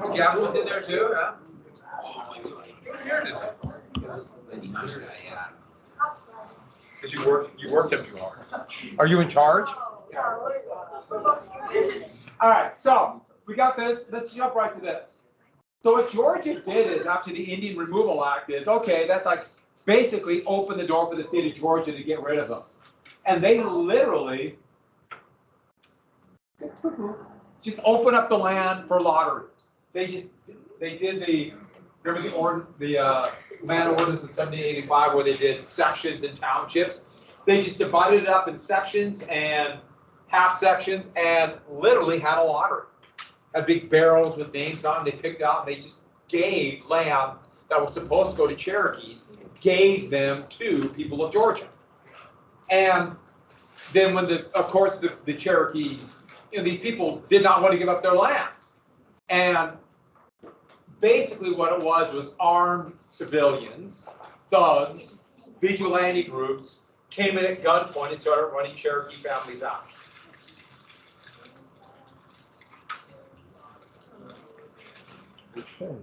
Oh, Gavin was in there too, huh? He was here today. Because you worked him too hard. Are you in charge? All right, so we got this. Let's jump right to this. So what Georgia did is, after the Indian Removal Act, is okay. That's like basically open the door for the state of Georgia to get rid of them, and they literally just open up the land for lotteries. They did the remember the land ordinance of 1785 where they did sections and townships. They just divided it up in sections and half sections and literally had a lottery. Had big barrels with names on them. They picked out and they just gave land that was supposed to go to Cherokees, gave them to people of Georgia. And then when of course the Cherokees, these people did not want to give up their land. And basically what it was armed civilians, thugs, vigilante groups came in at gunpoint and started running Cherokee families out. Okay.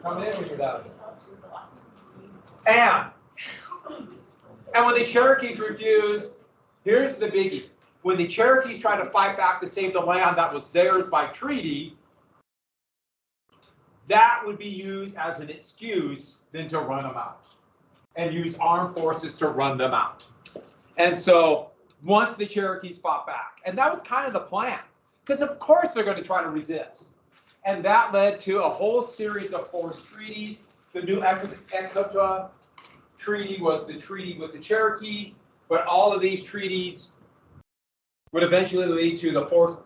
Come in with your dad. And when the Cherokees refused, here's the biggie. When the Cherokees tried to fight back to save the land that was theirs by treaty, that would be used as an excuse then to run them out and use armed forces to run them out. And so once the Cherokees fought back, and that was kind of the plan, because of course they're going to try to resist. And that led to a whole series of forced treaties. The new Ecota Treaty was the treaty with the Cherokee, but all of these treaties would eventually lead to the forced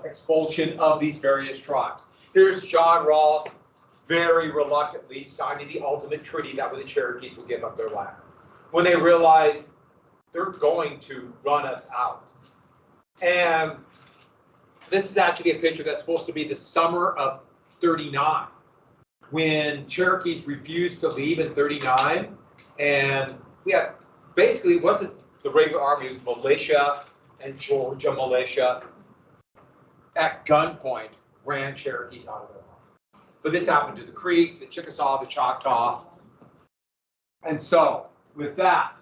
expulsion of these various tribes. Here's John Ross very reluctantly signing the ultimate treaty that the Cherokees would give up their land when they realized they're going to run us out. And this is actually a picture that's supposed to be the summer of 39, when Cherokees refused to leave in 39. And yeah, basically it wasn't the regular army, it was militia and Georgia militia at gunpoint ran Cherokees out of their land. But this happened to the Creeks, the Chickasaw, the Choctaw. And so with that,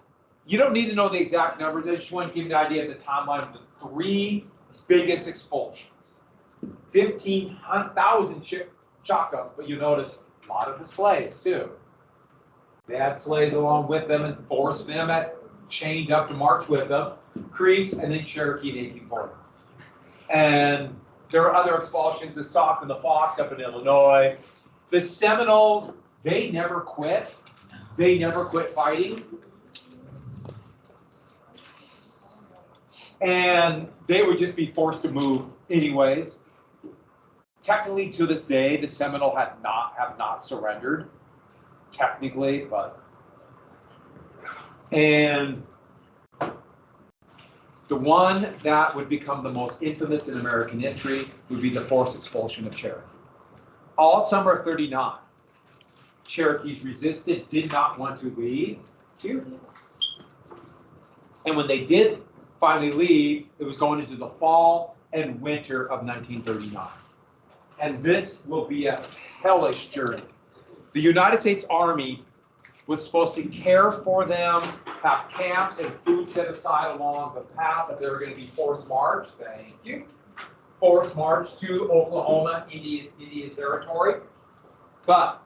you don't need to know the exact numbers. I just want to give you an idea of the timeline of the three biggest expulsions. 15,000 Choctaws, but you notice a lot of the slaves too. They had slaves along with them and forced them chained up to march with them. Creeks and then Cherokee in 1840. And there are other expulsions, the Sauk and the Fox up in Illinois. The Seminoles, they never quit. They never quit fighting. And they would just be forced to move anyways. Technically, to this day, the Seminole have not surrendered. Technically, but and the one that would become the most infamous in American history would be the forced expulsion of Cherokee. All summer of 39, Cherokees resisted, did not want to leave. And when they did finally leave, it was going into the fall and winter of 1939. And this will be a hellish journey. The United States Army was supposed to care for them, have camps and food set aside along the path that they were going to be forced march. Thank you. Forced march to Oklahoma, Indian Territory. But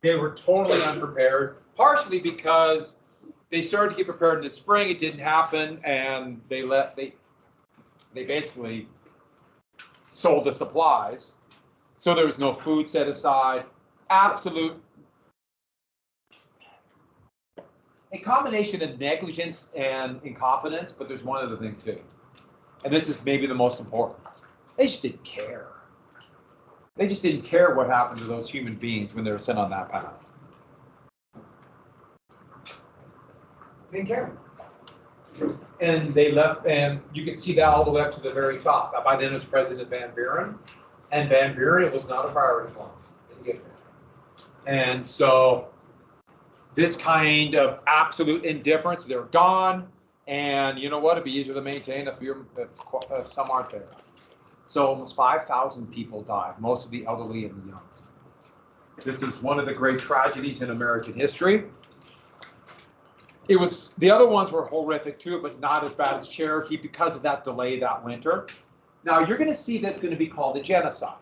they were totally unprepared, partially because they started to get prepared in the spring. It didn't happen, and they basically sold the supplies. So there was no food set aside. Absolute, a combination of negligence and incompetence, but there's one other thing too. And this is maybe the most important. They just didn't care. They just didn't care what happened to those human beings when they were sent on that path. They didn't care. And they left, and you can see that all the way up to the very top. By then it was President Van Buren. And Van Buren was not a priority for him. Didn't get there. And so this kind of absolute indifference, they're gone. And you know what? It'd be easier to maintain if some aren't there. So almost 5,000 people died, most of the elderly and the young. This is one of the great tragedies in American history. The other ones were horrific too, but not as bad as Cherokee because of that delay that winter. Now you're going to see this going to be called a genocide.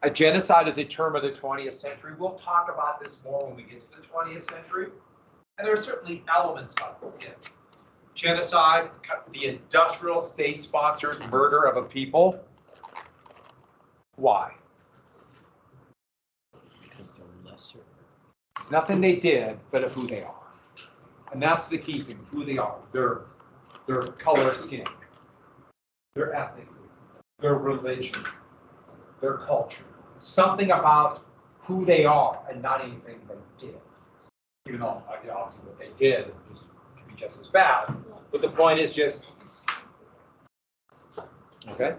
A genocide is a term of the 20th century. We'll talk about this more when we get to the 20th century. And there are certainly elements of it. Genocide, the industrial state-sponsored murder of a people. Why? Because they're lesser. It's nothing they did, but of who they are. And that's the key thing, who they are. Their color of skin, their ethnic group, their religion, their culture. Something about who they are and not anything they did. Even though obviously what they did could be just as bad. But the point is just, okay?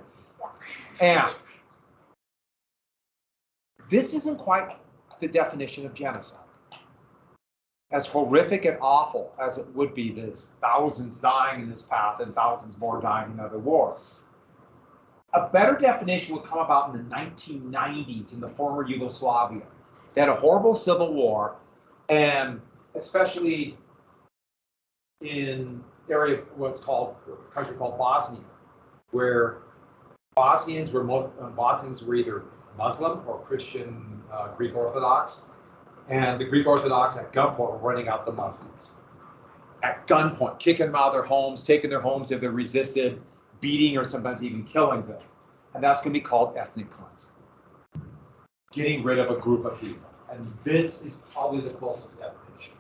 And this isn't quite the definition of genocide. As horrific and awful as it would be, there's thousands dying in this path and thousands more dying in other wars. A better definition would come about in the 1990s in the former Yugoslavia. They had a horrible civil war, and especially in area what's called a country called Bosnia, where Bosnians were either Muslim or Christian Greek Orthodox, and the Greek Orthodox at gunpoint were running out the Muslims. At gunpoint, kicking them out of their homes, taking their homes if they resisted, beating or sometimes even killing them. And that's going to be called ethnic cleansing. Getting rid of a group of people. And this is probably the closest definition.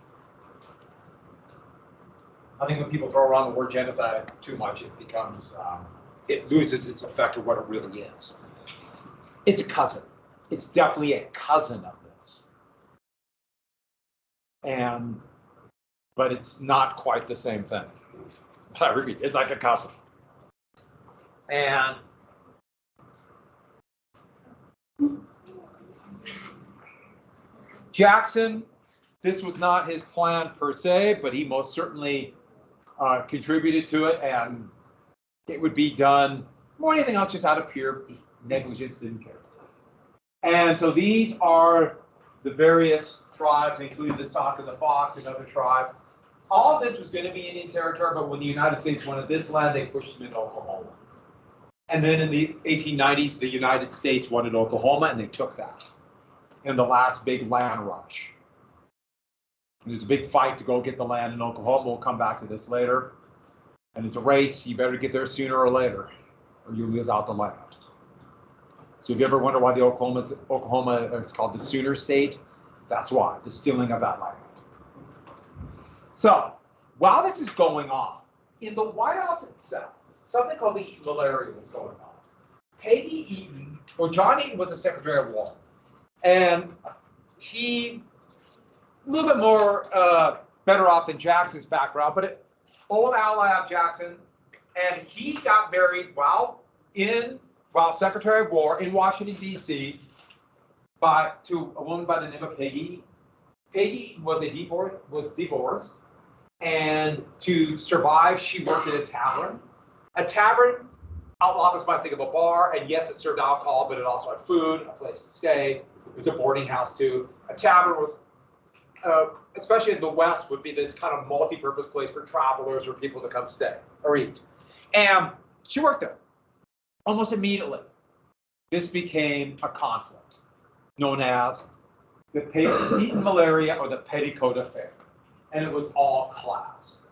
I think when people throw around the word genocide too much, it becomes, it loses its effect of what it really is. It's a cousin. It's definitely a cousin of this. But it's not quite the same thing. But I repeat, it's like a cousin. And Jackson, this was not his plan per se, but he most certainly contributed to it, and it would be done more than anything else just out of pure negligence, didn't care. And so these are the various tribes, including the Sauk and the Fox and other tribes. All of this was going to be Indian territory, but when the United States wanted this land, they pushed them into Oklahoma. And then in the 1890s, the United States wanted Oklahoma, and they took that in the last big land rush. And there's a big fight to go get the land in Oklahoma. We'll come back to this later. And it's a race. You better get there sooner or later, or you lose out the land. So if you ever wonder why the Oklahoma is called the Sooner State, that's why, the stealing of that land. So while this is going on, in the White House itself, something called the Eaton malaria was going on. Peggy Eaton, or John Eaton was the Secretary of War, and he, a little bit more better off than Jackson's background, but old ally of Jackson, and he got married while Secretary of War in Washington, D.C., to a woman by the name of Peggy Eaton. Peggy Eaton was divorced, and to survive, she worked at a tavern. A tavern, outlaws might think of a bar, and yes, it served alcohol, but it also had food, a place to stay. It was a boarding house too. A tavern was, especially in the West, would be this kind of multi-purpose place for travelers or people to come stay or eat. And she worked there. Almost immediately, this became a conflict known as the Eaton malaria or the Petticoat Affair, and it was all class.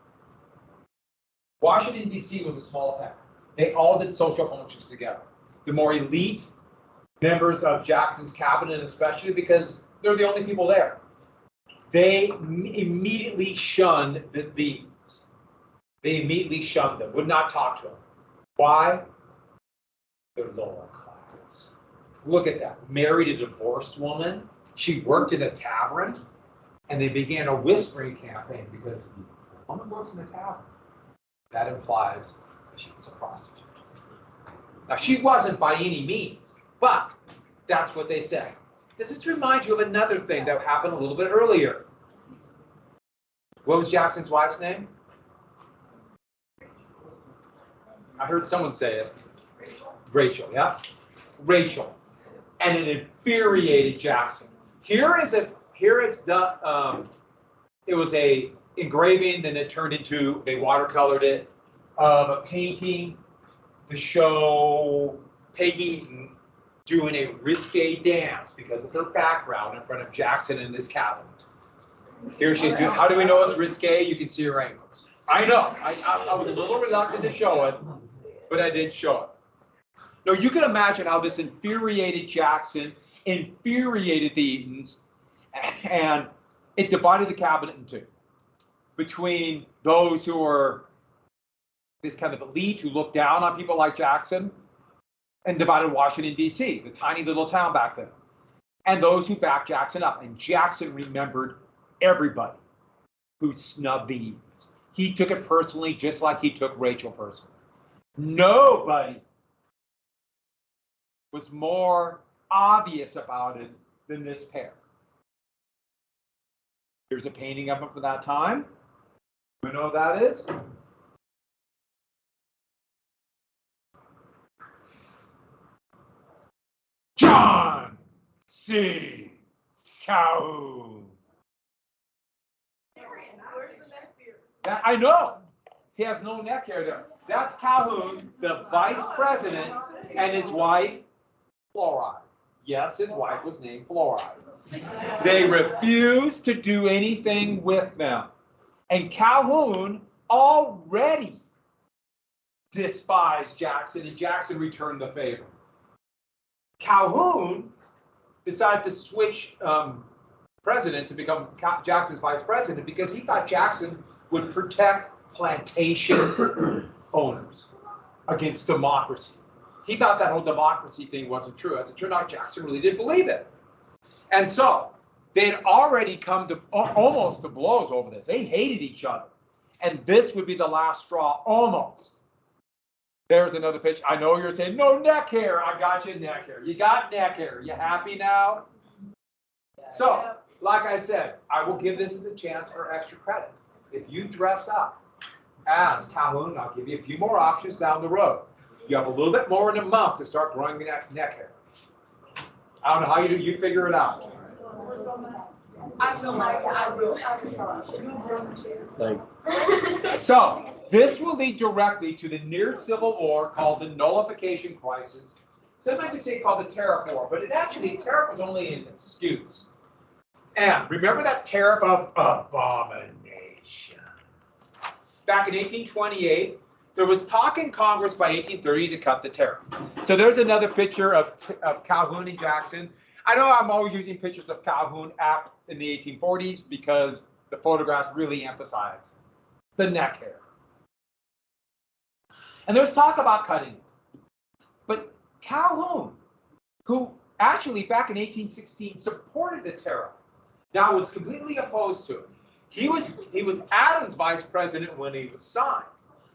Washington, D.C. was a small town. They all did social functions together. The more elite members of Jackson's cabinet, especially because they're the only people there, they immediately shunned the Eatons. They immediately shunned them, would not talk to them. Why? They're lower class. Look at that. Married a divorced woman. She worked in a tavern, and they began a whispering campaign because the woman works in a tavern. That implies that she was a prostitute. Now, she wasn't by any means, but That's what they said. Does this remind you of another thing that happened a little bit earlier? What was Jackson's wife's name? I heard someone say it. Rachel, yeah? Rachel. And it infuriated Jackson. Here is done, it was a engraving, then it turned into, they watercolored it, of a painting to show Peggy Eaton doing a risque dance because of her background in front of Jackson in his cabinet. Here she is doing, how do we know it's risque? You can see her ankles. I know, I was a little reluctant to show it, but I did show it. Now you can imagine how this infuriated Jackson, infuriated the Eatons, and it divided the cabinet in two. Between those who were this kind of elite who looked down on people like Jackson, and divided Washington, D.C., the tiny little town back then, and those who backed Jackson up. And Jackson remembered everybody who snubbed the Eatons. He took it personally, just like he took Rachel personally. Nobody was more obvious about it than this pair. Here's a painting of them from that time. You know what that is? John C. Calhoun. I know. He has no neck hair there. That's Calhoun, the vice president, and his wife, Fluoride. Yes, his wife was named Fluoride. They refused to do anything with them. And Calhoun already despised Jackson, and Jackson returned the favor. Calhoun decided to switch presidents and become Jackson's vice president because he thought Jackson would protect plantation owners against democracy. He thought that whole democracy thing wasn't true. As it turned out, Jackson really did believe it. And so they had already come to almost to blows over this. They hated each other. And this would be the last straw, almost. There's another pitch. I know you're saying, no neck hair. I got you neck hair. You got neck hair. You happy now? So, like I said, I will give this as a chance for extra credit. If you dress up as Calhoun, I'll give you a few more options down the road. You have a little bit more in a month to start growing neck hair. I don't know how you do. You figure it out. So this will lead directly to the near civil war called the nullification crisis. Sometimes you say called the tariff war, but the tariff was only an excuse. And remember that tariff of abomination. Back in 1828, there was talk in Congress by 1830 to cut the tariff. So there's another picture of Calhoun and Jackson. I know I'm always using pictures of Calhoun in the 1840s because the photographs really emphasize the neck hair. And there's talk about cutting it. But Calhoun, who actually back in 1816 supported the tariff, now was completely opposed to it. He was Adams' vice president when he was signed.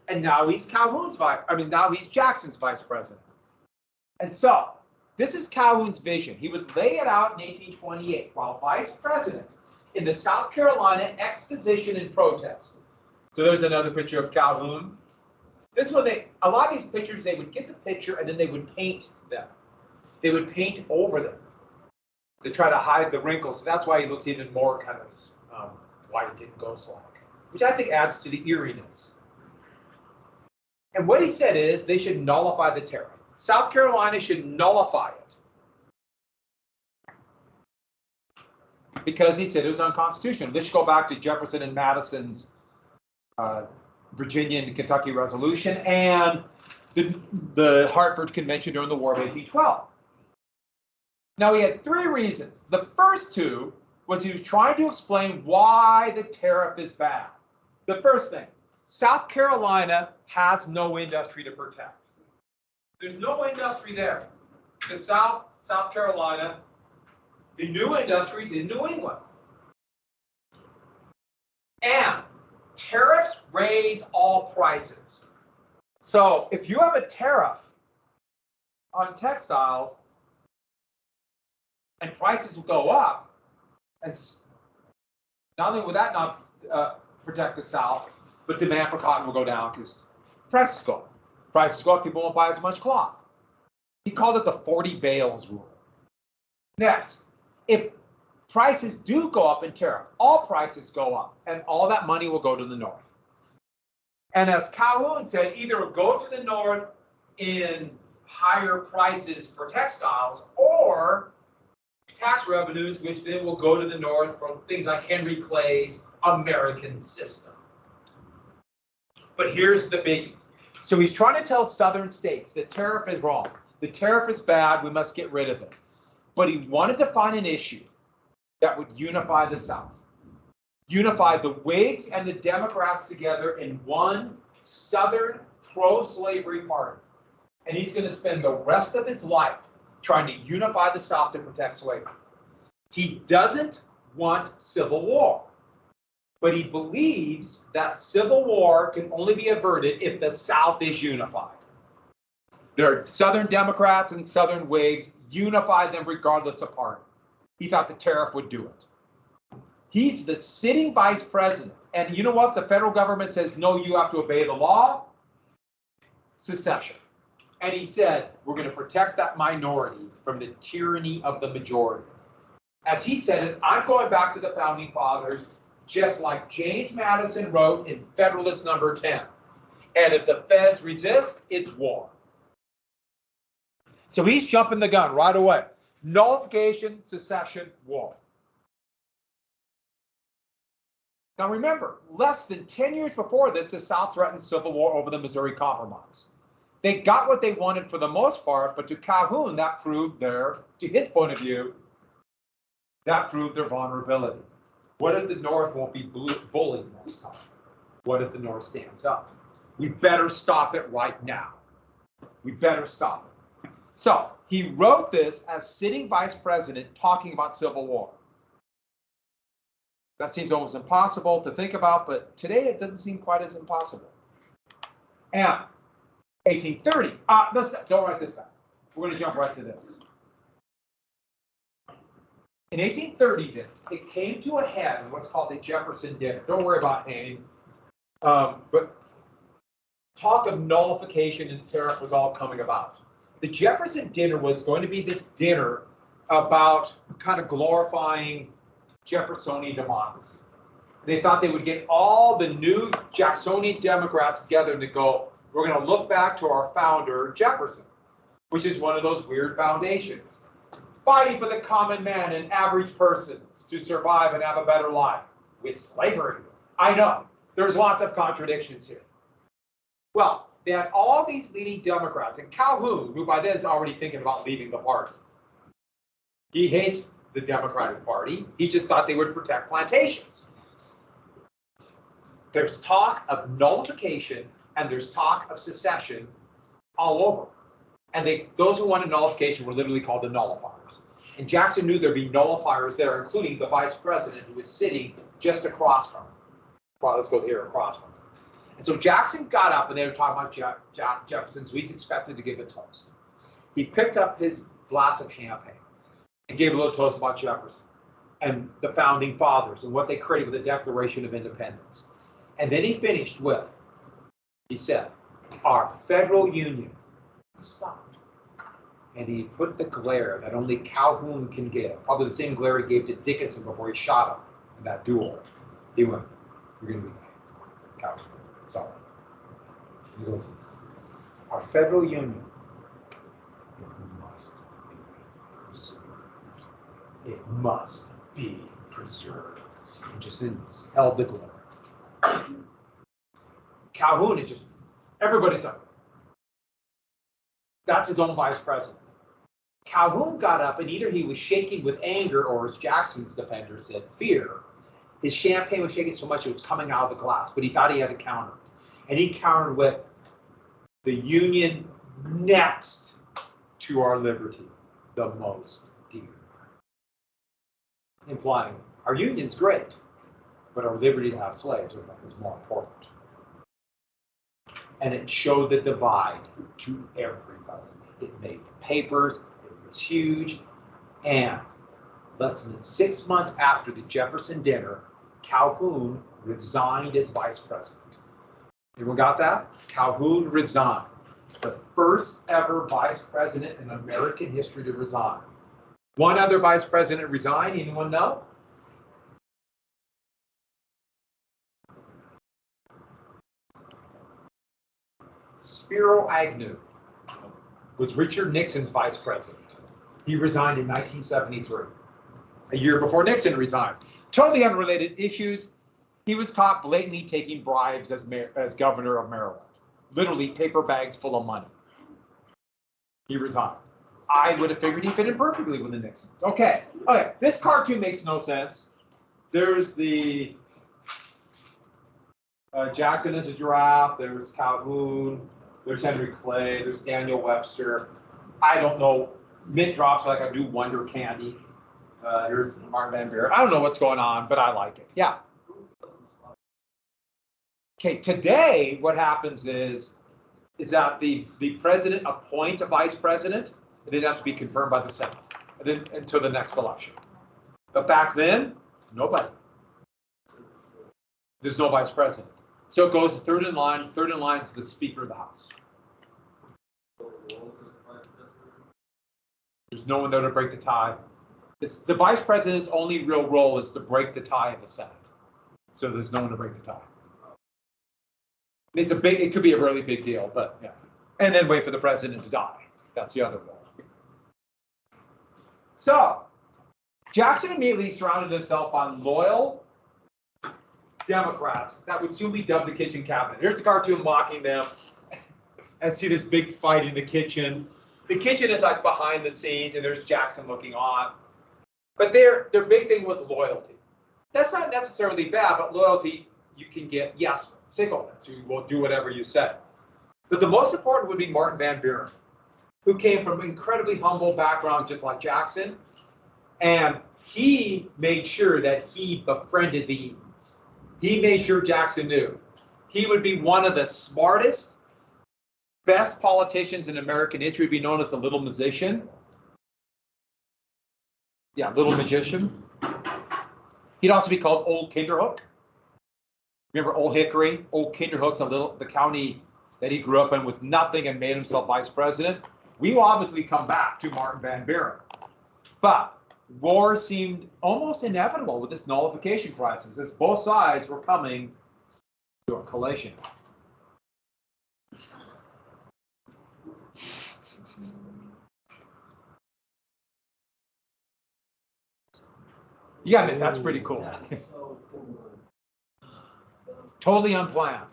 And now he's now he's Jackson's vice president. And so, this is Calhoun's vision. He would lay it out in 1828 while vice president in the South Carolina Exposition and Protest. So there's another picture of Calhoun. This one, a lot of these pictures, they would get the picture and then they would paint them. They would paint over them to try to hide the wrinkles. So that's why he looks even more kind of white and ghost-like, which I think adds to the eeriness. And what he said is they should nullify the tariff. South Carolina should nullify it. Because he said it was unconstitutional. This should go back to Jefferson and Madison's Virginia and Kentucky Resolution and the Hartford Convention during the War of 1812. Now, he had three reasons. The first two was he was trying to explain why the tariff is bad. The first thing, South Carolina has no industry to protect. There's no industry there. The South Carolina, the new industries in New England. And tariffs raise all prices. So if you have a tariff on textiles, and prices will go up. And not only will that not protect the South, but demand for cotton will go down because prices go up. Prices go up, people won't buy as much cloth. He called it the 40 bales rule. Next, if prices do go up in tariff, all prices go up, and all that money will go to the North. And as Calhoun said, either go to the North in higher prices for textiles or tax revenues, which then will go to the North from things like Henry Clay's American system. But here's the biggie. So he's trying to tell Southern states that tariff is wrong. The tariff is bad. We must get rid of it. But he wanted to find an issue that would unify the South, unify the Whigs and the Democrats together in one Southern pro-slavery party. And he's going to spend the rest of his life trying to unify the South to protect slavery. He doesn't want civil war, but he believes that civil war can only be averted if the South is unified. There are Southern Democrats and Southern Whigs, unify them regardless of party. He thought the tariff would do it. He's the sitting vice president. And you know what? The federal government says, no, you have to obey the law. Secession. And he said, we're going to protect that minority from the tyranny of the majority. As he said it, I'm going back to the founding fathers, just like James Madison wrote in Federalist Number 10. And if the feds resist, it's war. So he's jumping the gun right away. Nullification, secession, war. Now remember, less than 10 years before this, the South threatened civil war over the Missouri Compromise. They got what they wanted for the most part, but to Calhoun, that proved to his point of view, that proved their vulnerability. What if the North won't be bullied next time? What if the North stands up? We better stop it right now. We better stop it. So he wrote this as sitting vice president talking about civil war. That seems almost impossible to think about, but today it doesn't seem quite as impossible. And 1830. Don't write this down. We're going to jump right to this. In 1830, then, it came to a head in what's called the Jefferson Dinner. Don't worry about name. But talk of nullification and tariff was all coming about. The Jefferson Dinner was going to be this dinner about kind of glorifying Jeffersonian democracy. They thought they would get all the new Jacksonian Democrats together to go, we're going to look back to our founder, Jefferson, which is one of those weird foundations. Fighting for the common man and average persons to survive and have a better life with slavery. I know, there's lots of contradictions here. Well, they had all these leading Democrats, and Calhoun, who by then is already thinking about leaving the party. He hates the Democratic Party. He just thought they would protect plantations. There's talk of nullification and there's talk of secession all over. And those who wanted nullification were literally called the nullifiers. And Jackson knew there'd be nullifiers there, including the vice president who was sitting just across from him. Well, let's go here across from him. And so Jackson got up and they were talking about Jefferson, so he's expected to give a toast. He picked up his glass of champagne and gave a little toast about Jefferson and the founding fathers and what they created with the Declaration of Independence. And then he finished with, he said, our federal union stopped. And he put the glare that only Calhoun can give, probably the same glare he gave to Dickinson before he shot him in that duel. He went, you're going to be Calhoun. Sorry. He goes, our federal union, it must be preserved. It must be preserved. And just then held the glare. Calhoun is just, everybody's up. That's his own vice president. Calhoun got up and either he was shaking with anger or, as Jackson's defender said, fear. His champagne was shaking so much it was coming out of the glass, but he thought he had to counter. And he countered with the Union next to our liberty, the most dear. Implying our Union's great, but our liberty to have slaves is more important. And it showed the divide to everybody. It made the papers, it was huge, and less than 6 months after the Jefferson dinner, Calhoun resigned as vice president. Everyone got that? Calhoun resigned. The first ever vice president in American history to resign. One other vice president resigned. Anyone know? Spiro Agnew was Richard Nixon's vice president. He resigned in 1973, a year before Nixon resigned. Totally unrelated issues. He was caught blatantly taking bribes as governor of Maryland. Literally paper bags full of money. He resigned. I would have figured he fit in perfectly with the Nixons. Okay, this cartoon makes no sense. There's the Jackson as a giraffe, there's Calhoun, there's Henry Clay, there's Daniel Webster. I don't know, mint drops like I do Wonder Candy. Here's Martin Van Buren. I don't know what's going on, but I like it. Yeah. Okay, today what happens is that the president appoints a vice president, and then it has to be confirmed by the Senate, and then until the next election. But back then, nobody. There's no vice president. So it goes third in line is the Speaker of the House. There's no one there to break the tie. It's the vice president's only real role is to break the tie of the Senate. So there's no one to break the tie. It could be a really big deal, but yeah. And then wait for the president to die. That's the other role. So Jackson immediately surrounded himself on loyal Democrats that would soon be dubbed the kitchen cabinet. Here's a cartoon mocking them. And see this big fight in the kitchen. The kitchen is like behind the scenes, and there's Jackson looking on. But their big thing was loyalty. That's not necessarily bad, but loyalty, you can get yes sycophants who will do whatever you say. But the most important would be Martin Van Buren, who came from an incredibly humble background, just like Jackson. And he made sure that he befriended the Etons. He made sure Jackson knew. He would be one of the smartest, best politicians in American history, would be known as the little musician. Yeah, little magician. He'd also be called Old Kinderhook. Remember Old Hickory? Old Kinderhook's the county that he grew up in with nothing and made himself vice president. We will obviously come back to Martin Van Buren. But war seemed almost inevitable with this nullification crisis, as both sides were coming to a collation. Yeah, man, that's pretty cool. Totally unplanned.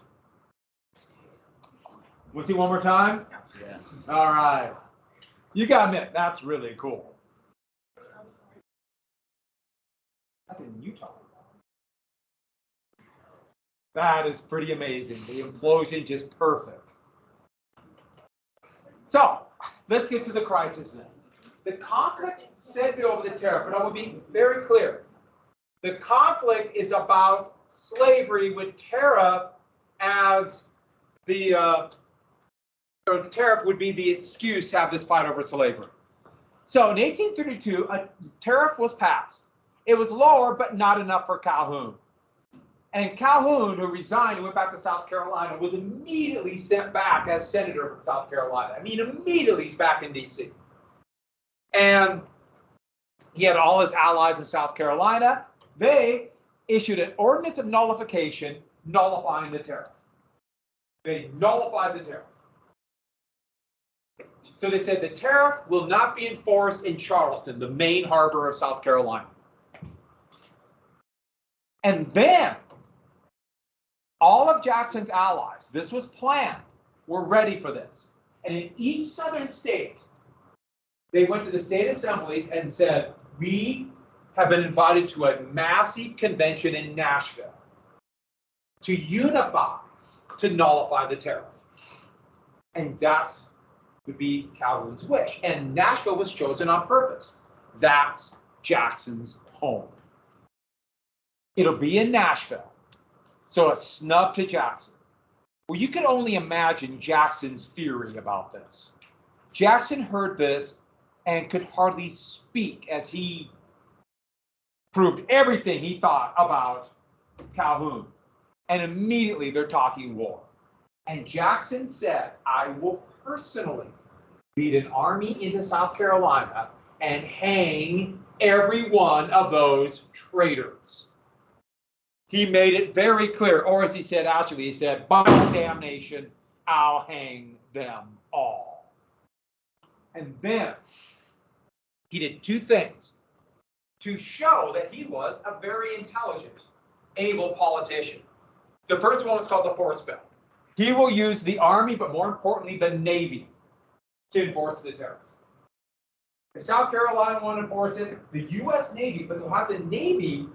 We'll see one more time? Yeah. All right. You got it. That's really cool. That's in Utah. That is pretty amazing. The implosion just perfect. So let's get to the crisis then. The conflict said to be over the tariff, but I will be very clear. The conflict is about slavery with tariff as the tariff would be the excuse to have this fight over slavery. So in 1832, a tariff was passed. It was lower, but not enough for Calhoun. And Calhoun, who resigned and went back to South Carolina, was immediately sent back as senator from South Carolina. I mean, immediately he's back in D.C. And he had all his allies in South Carolina. They issued an ordinance of nullification nullifying the tariff. They nullified the tariff. So they said the tariff will not be enforced in Charleston, the main harbor of South Carolina. And then all of Jackson's allies, this was planned, were ready for this. And in each southern state, they went to the state assemblies and said, we have been invited to a massive convention in Nashville to unify, to nullify the tariff. And that's would be Calhoun's wish. And Nashville was chosen on purpose. That's Jackson's home. It'll be in Nashville. So a snub to Jackson. Well, you can only imagine Jackson's fury about this. Jackson heard this and could hardly speak as he proved everything he thought about Calhoun. And immediately they're talking war. And Jackson said, I will personally lead an army into South Carolina and hang every one of those traitors. He made it very clear, or as he said, actually, he said, by damnation, I'll hang them all. And then he did two things to show that he was a very intelligent, able politician. The first one was called the force bill. He will use the Army, but more importantly, the Navy, to enforce the tariff. If South Carolina want to enforce it, the U.S. Navy, but they'll have the Navy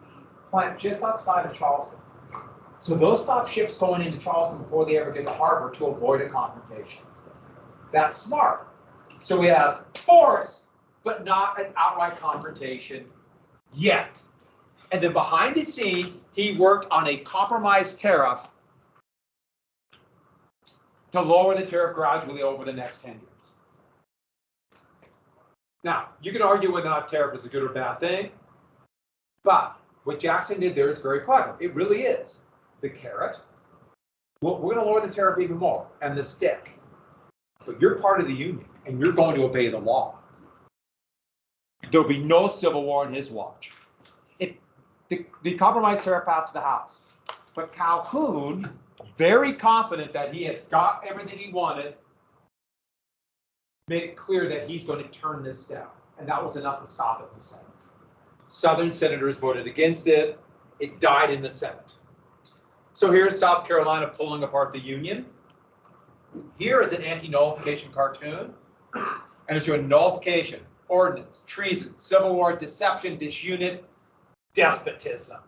plant just outside of Charleston. So they'll stop ships going into Charleston before they ever get to harbor to avoid a confrontation. That's smart. So we have force, but not an outright confrontation yet. And then behind the scenes, he worked on a compromise tariff to lower the tariff gradually over the next 10 years. Now, you can argue whether or not tariff is a good or bad thing, but what Jackson did there is very clever. It really is. The carrot, well, we're going to lower the tariff even more, and the stick. But you're part of the Union, and you're going to obey the law. There'll be no civil war in his watch. The compromise tariff passed the House, but Calhoun, very confident that he had got everything he wanted, made it clear that he's going to turn this down, and that was enough to stop it in the Senate. Southern senators voted against it. It died in the Senate. So here's South Carolina pulling apart the Union. Here is an anti-nullification cartoon, and it's your nullification, ordinance, treason, civil war, deception, disunit, despotism.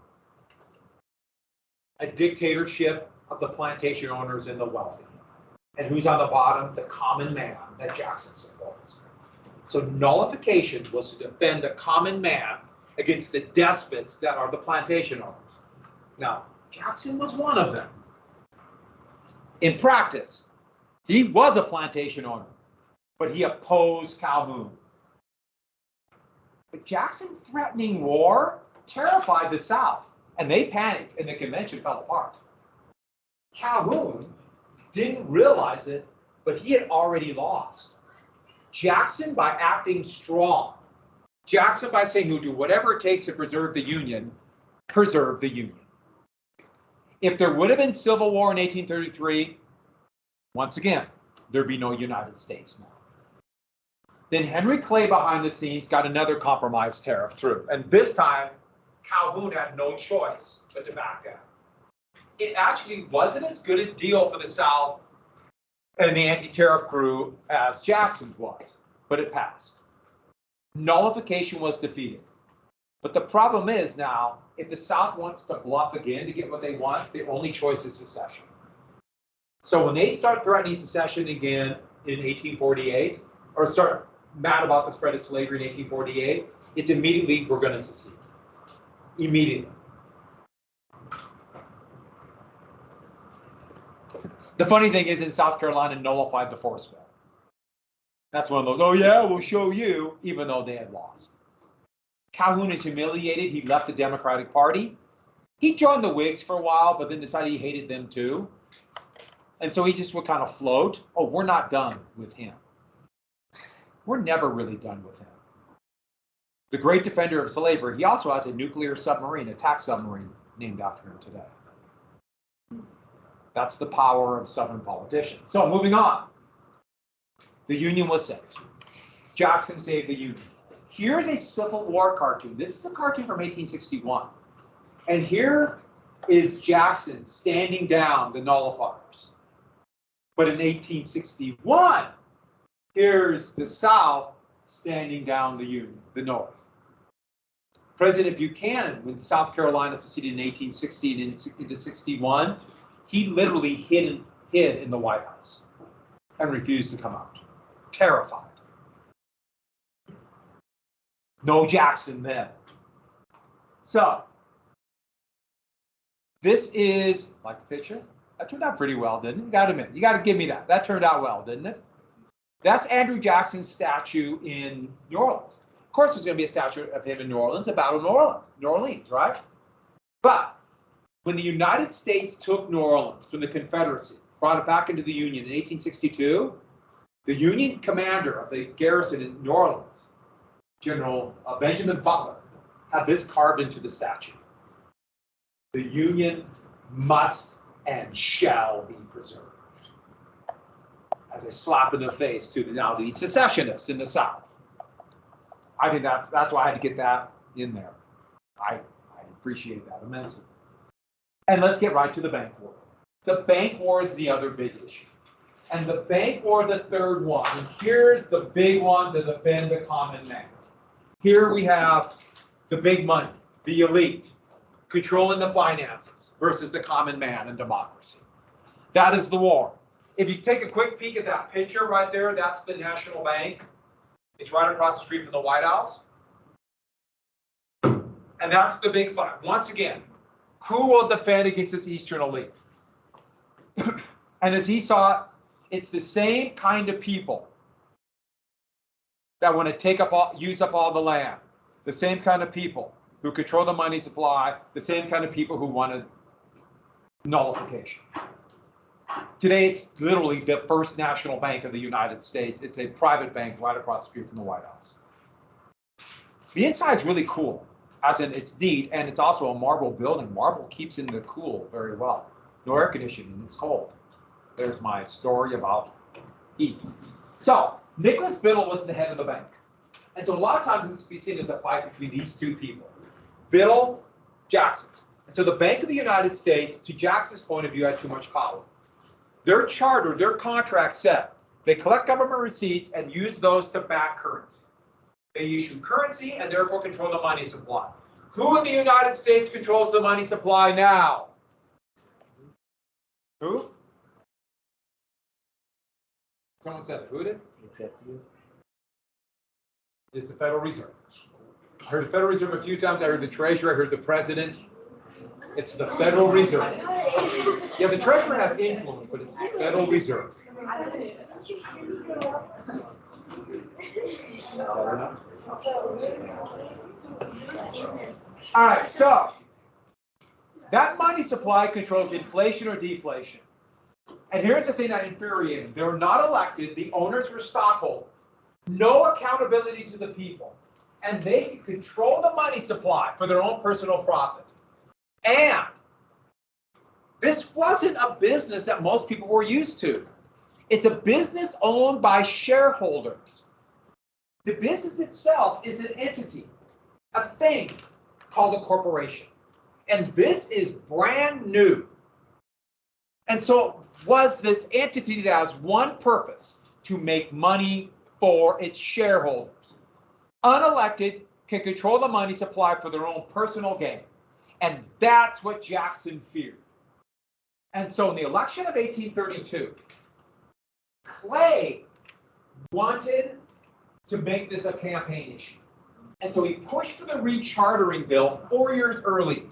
A dictatorship of the plantation owners and the wealthy. And who's on the bottom? The common man that Jackson supports. So nullification was to defend the common man against the despots that are the plantation owners. Now, Jackson was one of them. In practice, he was a plantation owner, but he opposed Calhoun. But Jackson threatening war terrified the South, and they panicked, and the convention fell apart. Calhoun didn't realize it, but he had already lost. Jackson, by acting strong, Jackson, by saying he'll do whatever it takes to preserve the Union, preserved the Union. If there would have been civil war in 1833, once again, there'd be no United States now. Then Henry Clay behind the scenes got another compromise tariff through, and this time Calhoun had no choice but to back down. It actually wasn't as good a deal for the South and the anti-tariff crew as Jackson's was, but it passed. Nullification was defeated. But the problem is now, if the South wants to bluff again to get what they want, the only choice is secession. So when they start threatening secession again in 1848, or start mad about the spread of slavery in 1848, it's immediately, we're going to secede. Immediately. The funny thing is, in South Carolina, nullified the force bill. That's one of those, oh yeah, we'll show you, even though they had lost. Calhoun is humiliated. He left the Democratic Party. He joined the Whigs for a while, but then decided he hated them too. And so he just would kind of float. Oh, we're not done with him. We're never really done with him. The great defender of slavery, he also has a nuclear submarine, attack submarine, named after him today. That's the power of Southern politicians. So moving on. The Union was saved. Jackson saved the Union. Here's a Civil War cartoon. This is a cartoon from 1861. And here is Jackson standing down the nullifiers. But in 1861, here's the South standing down the Union, the North. President Buchanan, when South Carolina seceded in 1860 and into 61, he literally hid in the White House and refused to come out, terrified. No Jackson then. So, this is, like the picture, that turned out pretty well, didn't it? You got to admit, you got to give me that. That turned out well, didn't it? That's Andrew Jackson's statue in New Orleans. Of course, there's going to be a statue of him in New Orleans, a battle of New Orleans, right? But when the United States took New Orleans from the Confederacy, brought it back into the Union in 1862, the Union commander of the garrison in New Orleans, General Benjamin Butler, had this carved into the statue. The Union must and shall be preserved. As a slap in the face to the secessionists in the South. I think that's why I had to get that in there. I appreciate that immensely. And let's get right to the bank war. The bank war is the other big issue. And the bank war, the third one. And here's the big one to defend the common man. Here we have the big money, the elite, controlling the finances versus the common man and democracy. That is the war. If you take a quick peek at that picture right there, that's the National Bank. It's right across the street from the White House. And that's the big fight. Once again, who will defend against this Eastern elite? And as he saw it, it's the same kind of people that want to use up all the land. The same kind of people who control the money supply, the same kind of people who wanted nullification. Today, it's literally the First National Bank of the United States. It's a private bank right across the street from the White House. The inside is really cool, as in it's neat, and it's also a marble building. Marble keeps in the cool very well. No air conditioning, it's cold. There's my story about heat. So, Nicholas Biddle was the head of the bank. And so a lot of times this can be seen as a fight between these two people, Biddle, Jackson. And so the Bank of the United States, to Jackson's point of view, had too much power. Their charter, their contract said they collect government receipts and use those to back currency. They issue currency and therefore control the money supply. Who in the United States controls the money supply now? Who? Someone said who did? It's the Federal Reserve. I heard the Federal Reserve a few times. I heard the Treasurer. I heard the President. It's the Federal Reserve. Yeah, the Treasurer has influence, but it's the Federal Reserve. All right, so that money supply controls inflation or deflation. And here's the thing that infuriated them. They were not elected. The owners were stockholders. No accountability to the people. And they could control the money supply for their own personal profit. And this wasn't a business that most people were used to. It's a business owned by shareholders. The business itself is an entity, a thing called a corporation. And this is brand new. And so was this entity that has one purpose: to make money for its shareholders. Unelected can control the money supply for their own personal gain. And that's what Jackson feared. And so in the election of 1832, Clay wanted to make this a campaign issue. And so he pushed for the rechartering bill 4 years early.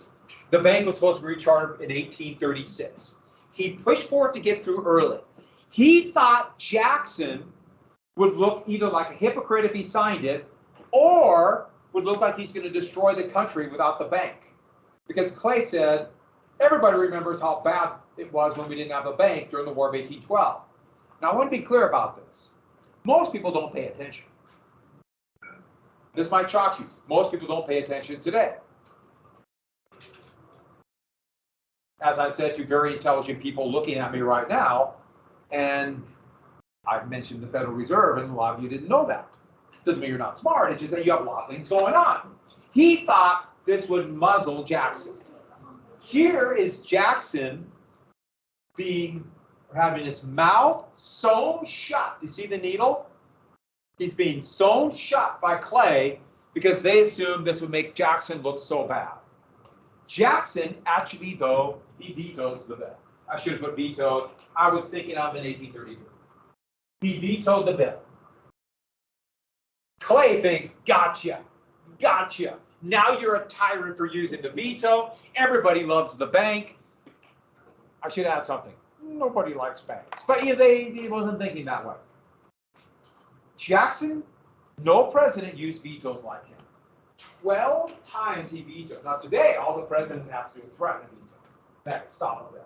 The bank was supposed to be rechartered in 1836. He pushed for it to get through early. He thought Jackson would look either like a hypocrite if he signed it, or would look like he's going to destroy the country without the bank. Because Clay said, everybody remembers how bad it was when we didn't have a bank during the War of 1812. Now, I want to be clear about this. Most people don't pay attention. This might shock you. Most people don't pay attention today. As I've said to very intelligent people looking at me right now, and I've mentioned the Federal Reserve, and a lot of you didn't know that. Doesn't mean you're not smart, it's just that you have a lot of things going on. He thought this would muzzle Jackson. Here is Jackson having his mouth sewn shut. You see the needle? He's being sewn shut by Clay because they assumed this would make Jackson look so bad. Jackson, actually, though, he vetoes the bill. I should have put vetoed. I was thinking of in 1832. He vetoed the bill. Clay thinks, gotcha, gotcha. Now you're a tyrant for using the veto. Everybody loves the bank. I should add something. Nobody likes banks. But yeah, he wasn't thinking that way. Jackson No president used vetoes like him. 12 times he vetoed. Now today, all the president has to do is threaten a veto. Next, stop it there.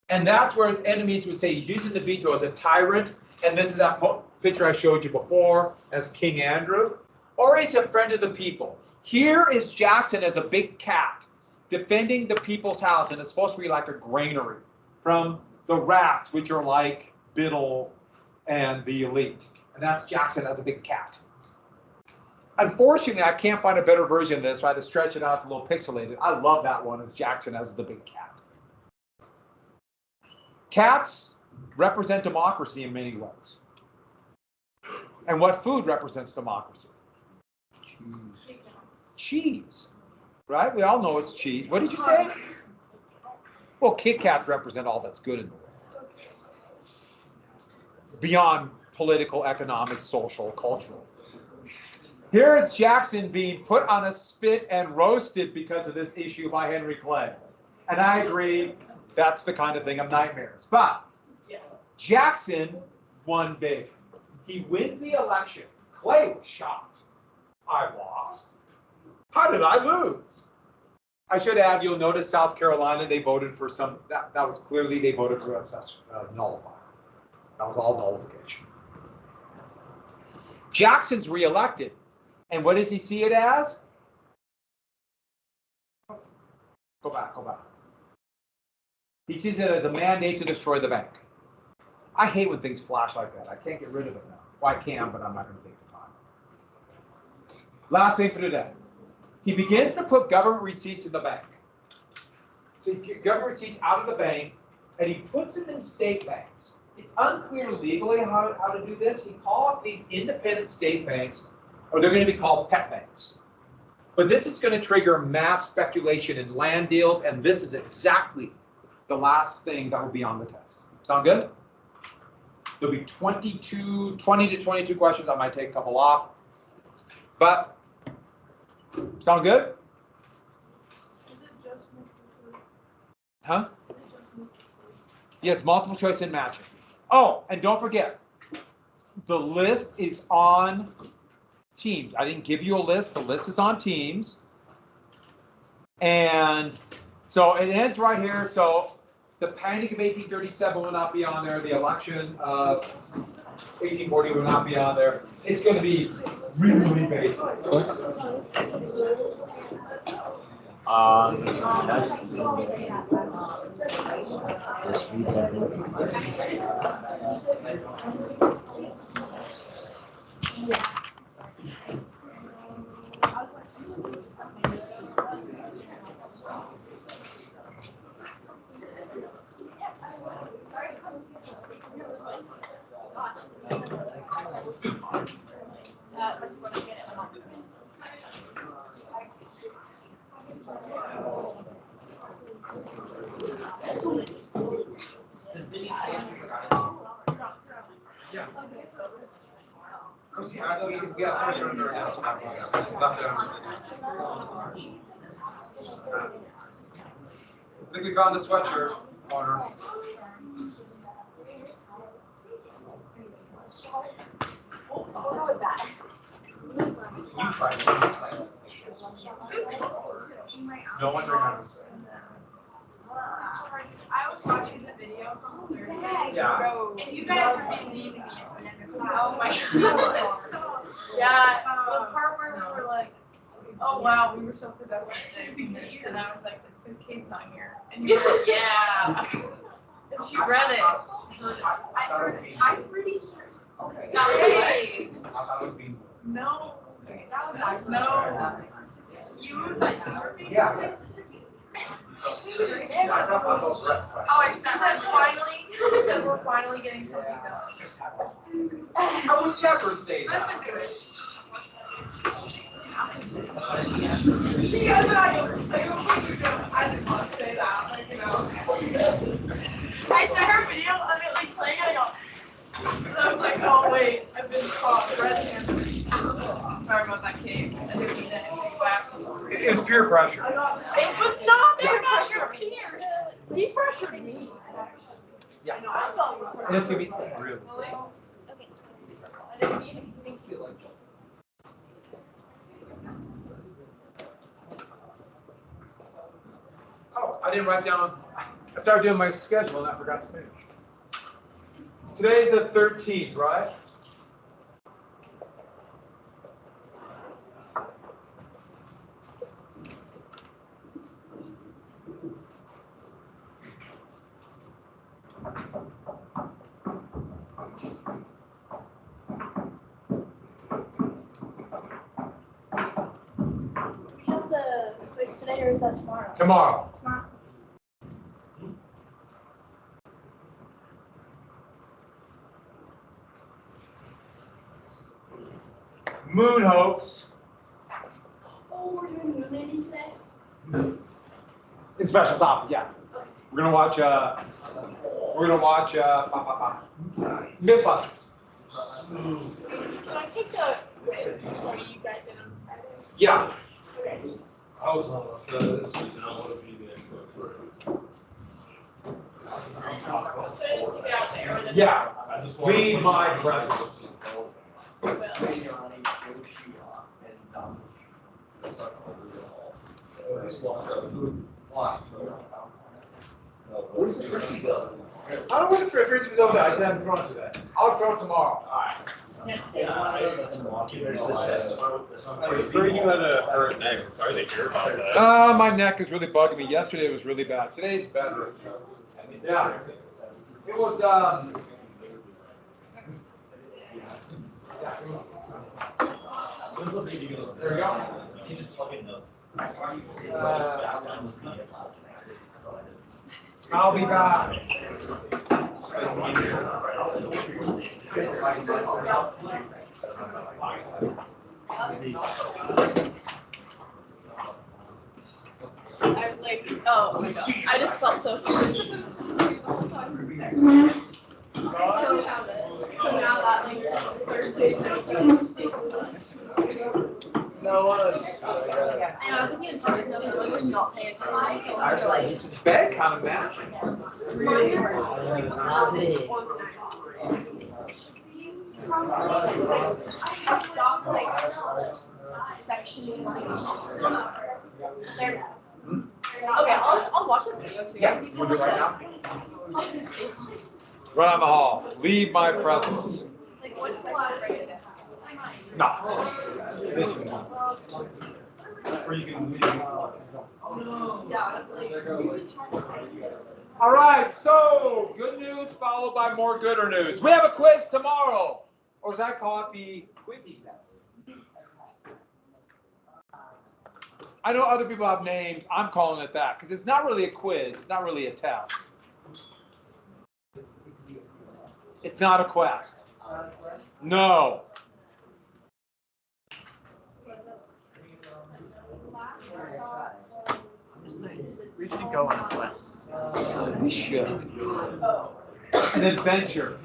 And that's where his enemies would say he's using the veto as a tyrant. And this is that picture I showed you before as King Andrew. Or he's a friend of the people. Here is Jackson as a big cat defending the people's house. And it's supposed to be like a granary from the rats, which are like Biddle and the elite. And that's Jackson as a big cat. Unfortunately, I can't find a better version of this, so I had to stretch it out. It's a little pixelated. I love that one as Jackson as the big cat. Cats represent democracy in many ways. And what food represents democracy? Cheese. Right? We all know it's cheese. What did you say? Well, Kit Kats represent all that's good in the world. Beyond political, economic, social, cultural. Here is Jackson being put on a spit and roasted because of this issue by Henry Clay. And I agree, that's the kind of thing of nightmares. But Jackson won big. He wins the election. Clay was shocked. I lost. How did I lose? I should add, you'll notice South Carolina, they voted for some, that was clearly, they voted for a nullifier. That was all nullification. Jackson's reelected. And what does he see it as? Go back. He sees it as a mandate to destroy the bank. I hate when things flash like that. I can't get rid of it now. Well, I can, but I'm not going to take the time. Last thing for today. He begins to put government receipts in the bank. So he gets government receipts out of the bank, and he puts them in state banks. It's unclear legally how to do this. He calls these independent state banks, or they're going to be called pet banks. But this is going to trigger mass speculation in land deals, and this is exactly the last thing that will be on the test. Sound good? There'll be 20 to 22 questions. I might take a couple off. But, sound good? Is it just multiple choice? Huh? Is it just multiple choice? Yes, multiple choice and matching. Oh, and don't forget, the list is on Teams. I didn't give you a list. The list is on Teams. And so it ends right here. So the Panic of 1837 will not be on there. The election of 1840 will not be on there. It's going to be really basic. Test this week, I think. Yeah. See, we got pressure under our house. I think we found the sweatshirt corner. You tried it. No one remembers. I was watching the video from Thursday. Yeah. And you guys are being mean to me. Oh my goodness. Yeah, the part where we were like, oh wow, we were so productive today. And I was like, it's because Kate's not here. And you were like, yeah. And she read it. I'm pretty sure. Okay. I thought it was being. No. Okay, that was actually no. You were being. Yeah. Oh, I said finally. I said we're finally getting something done. I would never say that. Listen to it. Because I didn't want to say that, like, you know. I said her video of it like playing, I go, and I was like, oh wait, I've been caught red-handed. Sorry about that, Kate. I didn't mean anything back. It was peer pressure. It was not peer pressure, peers. He pressured me. Yeah. I know, I thought it was And it's gonna be pressure. really. I didn't mean anything. didn't write down, I started doing my schedule and I forgot to finish. Today's the 13th, right? Do we have the quiz today or is that tomorrow? Tomorrow. Tomorrow. Moon hoax. Oh, we're doing moon landing today? It's special topic, yeah. We're gonna watch Mythbusters. Can I take the quiz before you guys did on Friday? Yeah. Okay. I was almost said it, so now what if you get for So I just take it out there. and then- Yeah. I just want to Read put my it in presence. Well, Where's the frisbee go? I don't know where the frisbee go, but I just haven't thrown it today. I'll throw it tomorrow. My neck is really bugging me. Yesterday it was really bad. Today it's better. Yeah. It was, yeah, there we go. You just plug in notes. I'll be back. I was like, oh my god, I just felt so sorry. So now that like Thursday's night, No, And I was looking at Joey's notes, and Joey was not paying attention, so I was like, Bed kind of matching. really hard. I stopped like section 20. there. Okay, I'll watch the video too. Yeah, See if we'll there's do it right like now. a- Run on the hall. Leave my presence. Like what's the last? No. Or you can leave. Yeah. All right, so good news followed by more gooder news. We have a quiz tomorrow. Or as I call it, the quizzy test. I know other people have names. I'm calling it that because it's not really a quiz. It's not really a test. It's not a quest. No. We should go on a quest. We should. An adventure.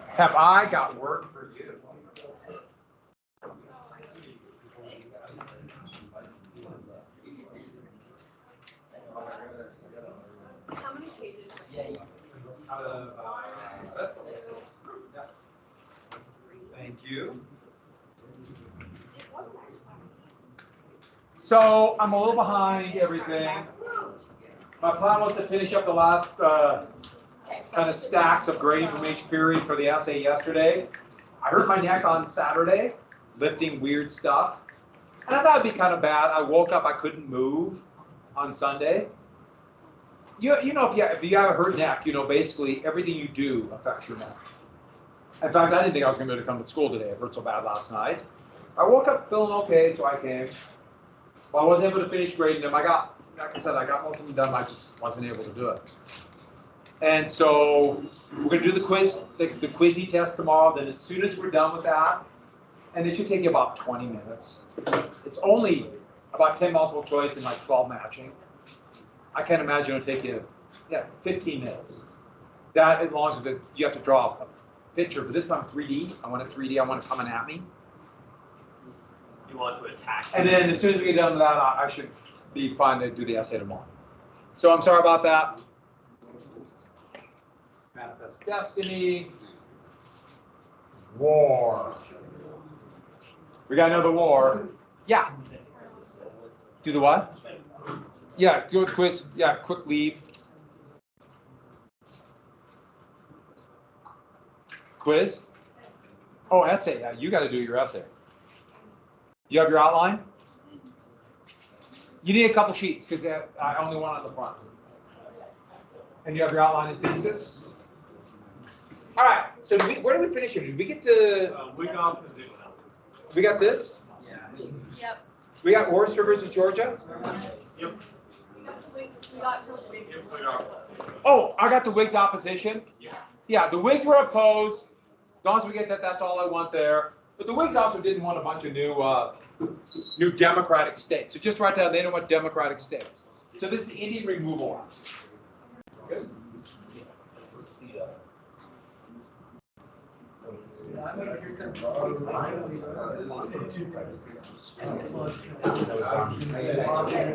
Have I got work for you? How many pages? Thank you. So I'm a little behind everything. My plan was to finish up the last kind of stacks of grading from each period for the essay yesterday. I hurt my neck on Saturday, lifting weird stuff. And I thought it'd be kind of bad. I woke up, I couldn't move on Sunday. You know, if you have a hurt neck, you know, basically everything you do affects your neck. In fact, I didn't think I was going to be able to come to school today. It hurt so bad last night. I woke up feeling okay, so I came. Well, I wasn't able to finish grading them. Like I said, I got most of them done. I just wasn't able to do it. And so we're going to do the quiz, the quizzy test tomorrow. Then as soon as we're done with that, and it should take you about 20 minutes. It's only about 10 multiple choice and like 12 matching. I can't imagine it'll take you, 15 minutes. That as long as you have to draw a picture, but this time 3D. I want it 3D. I want it coming at me. You want to attack. And then as soon as we get done with that, I should be fine to do the essay tomorrow. So I'm sorry about that. Manifest Destiny. War. We got another war. Yeah. Do the what? Yeah, do a quiz. Yeah, quick leave. Quiz? Oh, essay. Yeah, you got to do your essay. You have your outline? You need a couple sheets because I only one on the front. And you have your outline and thesis? All right, so where did we finish here? Did we get to... Week off position. We got this? Yep. We got Worcester versus Georgia? Yep. We got to the big. Yep, we are. Oh, I got the Whigs opposition? Yeah. Yeah, the Whigs were opposed. As long as we get that, that's all I want there. But the Whigs also didn't want a bunch of new Democratic states. So just write down, they don't want Democratic states. So this is Indian Removal Act. Good.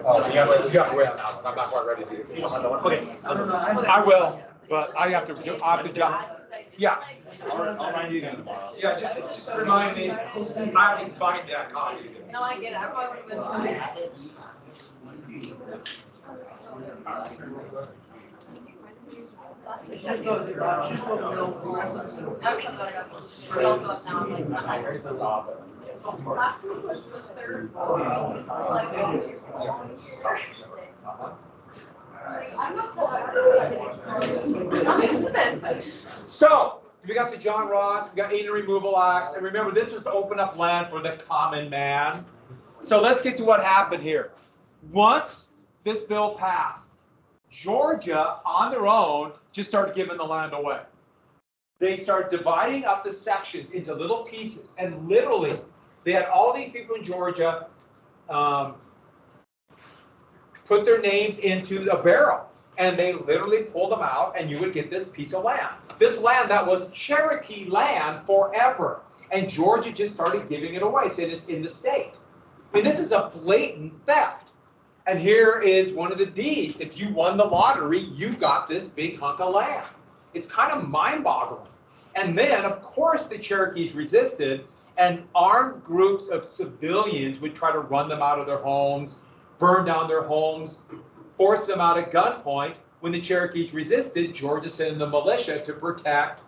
Oh, you got to wait on that one. I'm not quite ready to do it. Okay. I will, but I have to jump. Yeah. I'll remind you again tomorrow. Yeah, just remind me. I can find that copy. No, I get it. I probably would have been That's something that I got. But also now I'm like, I'm hungry. Last week was the third. I'm used to this. So, we got the John Ross, we got Indian Removal Act, and remember this was to open up land for the common man. So let's get to what happened here. Once this bill passed, Georgia, on their own, just started giving the land away. They started dividing up the sections into little pieces, and literally, they had all these people in Georgia put their names into a barrel, and they literally pulled them out, and you would get this piece of land. This land that was Cherokee land forever, and Georgia just started giving it away, saying it's in the state. I mean, this is a blatant theft. And here is one of the deeds. If you won the lottery, you got this big hunk of land. It's kind of mind-boggling. And then, of course, the Cherokees resisted, and armed groups of civilians would try to run them out of their homes, burn down their homes, force them out at gunpoint. When the Cherokees resisted, Georgia sent in the militia to protect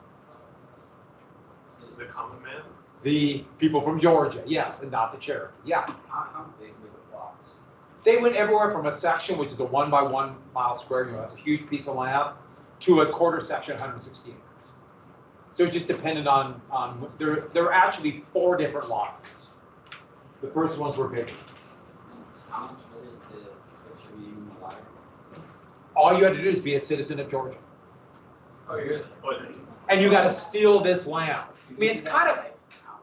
The common man? the people from Georgia, yes, and not the Cherokee, yeah. How big were the plots? They went everywhere from a section, which is a 1 by 1 mile square, that's a huge piece of land, to a quarter section, 160 acres. So it just depended on there are actually 4 different lots. The first ones were bigger. How much was it to put you water? All you had to do is be a citizen of Georgia. Oh, you're. And you got to steal this land. I mean, it's kind of,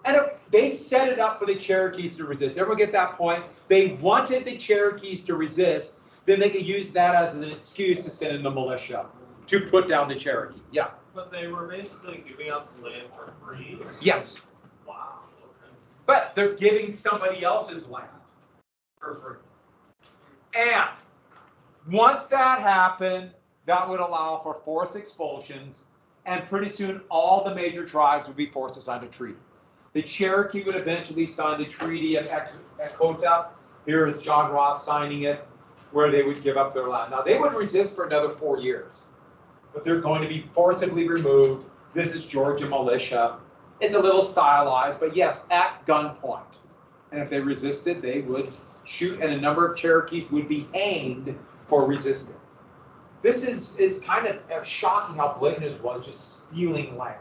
and they set it up for the Cherokees to resist. Everyone get that point? They wanted the Cherokees to resist, then they could use that as an excuse to send in the militia to put down the Cherokee. Yeah. But they were basically giving up the land for free? Yes. Wow, okay. But they're giving somebody else's land for free. And once that happened, that would allow for forced expulsions, and pretty soon all the major tribes would be forced to sign a treaty. The Cherokee would eventually sign the Treaty of Ecota. Here is John Ross signing it, where they would give up their land. Now, they would resist for another 4 years, but they're going to be forcibly removed. This is Georgia militia. It's a little stylized, but yes, at gunpoint. And if they resisted, they would shoot, and a number of Cherokees would be hanged for resisting. This is kind of shocking how blatant it was, just stealing land.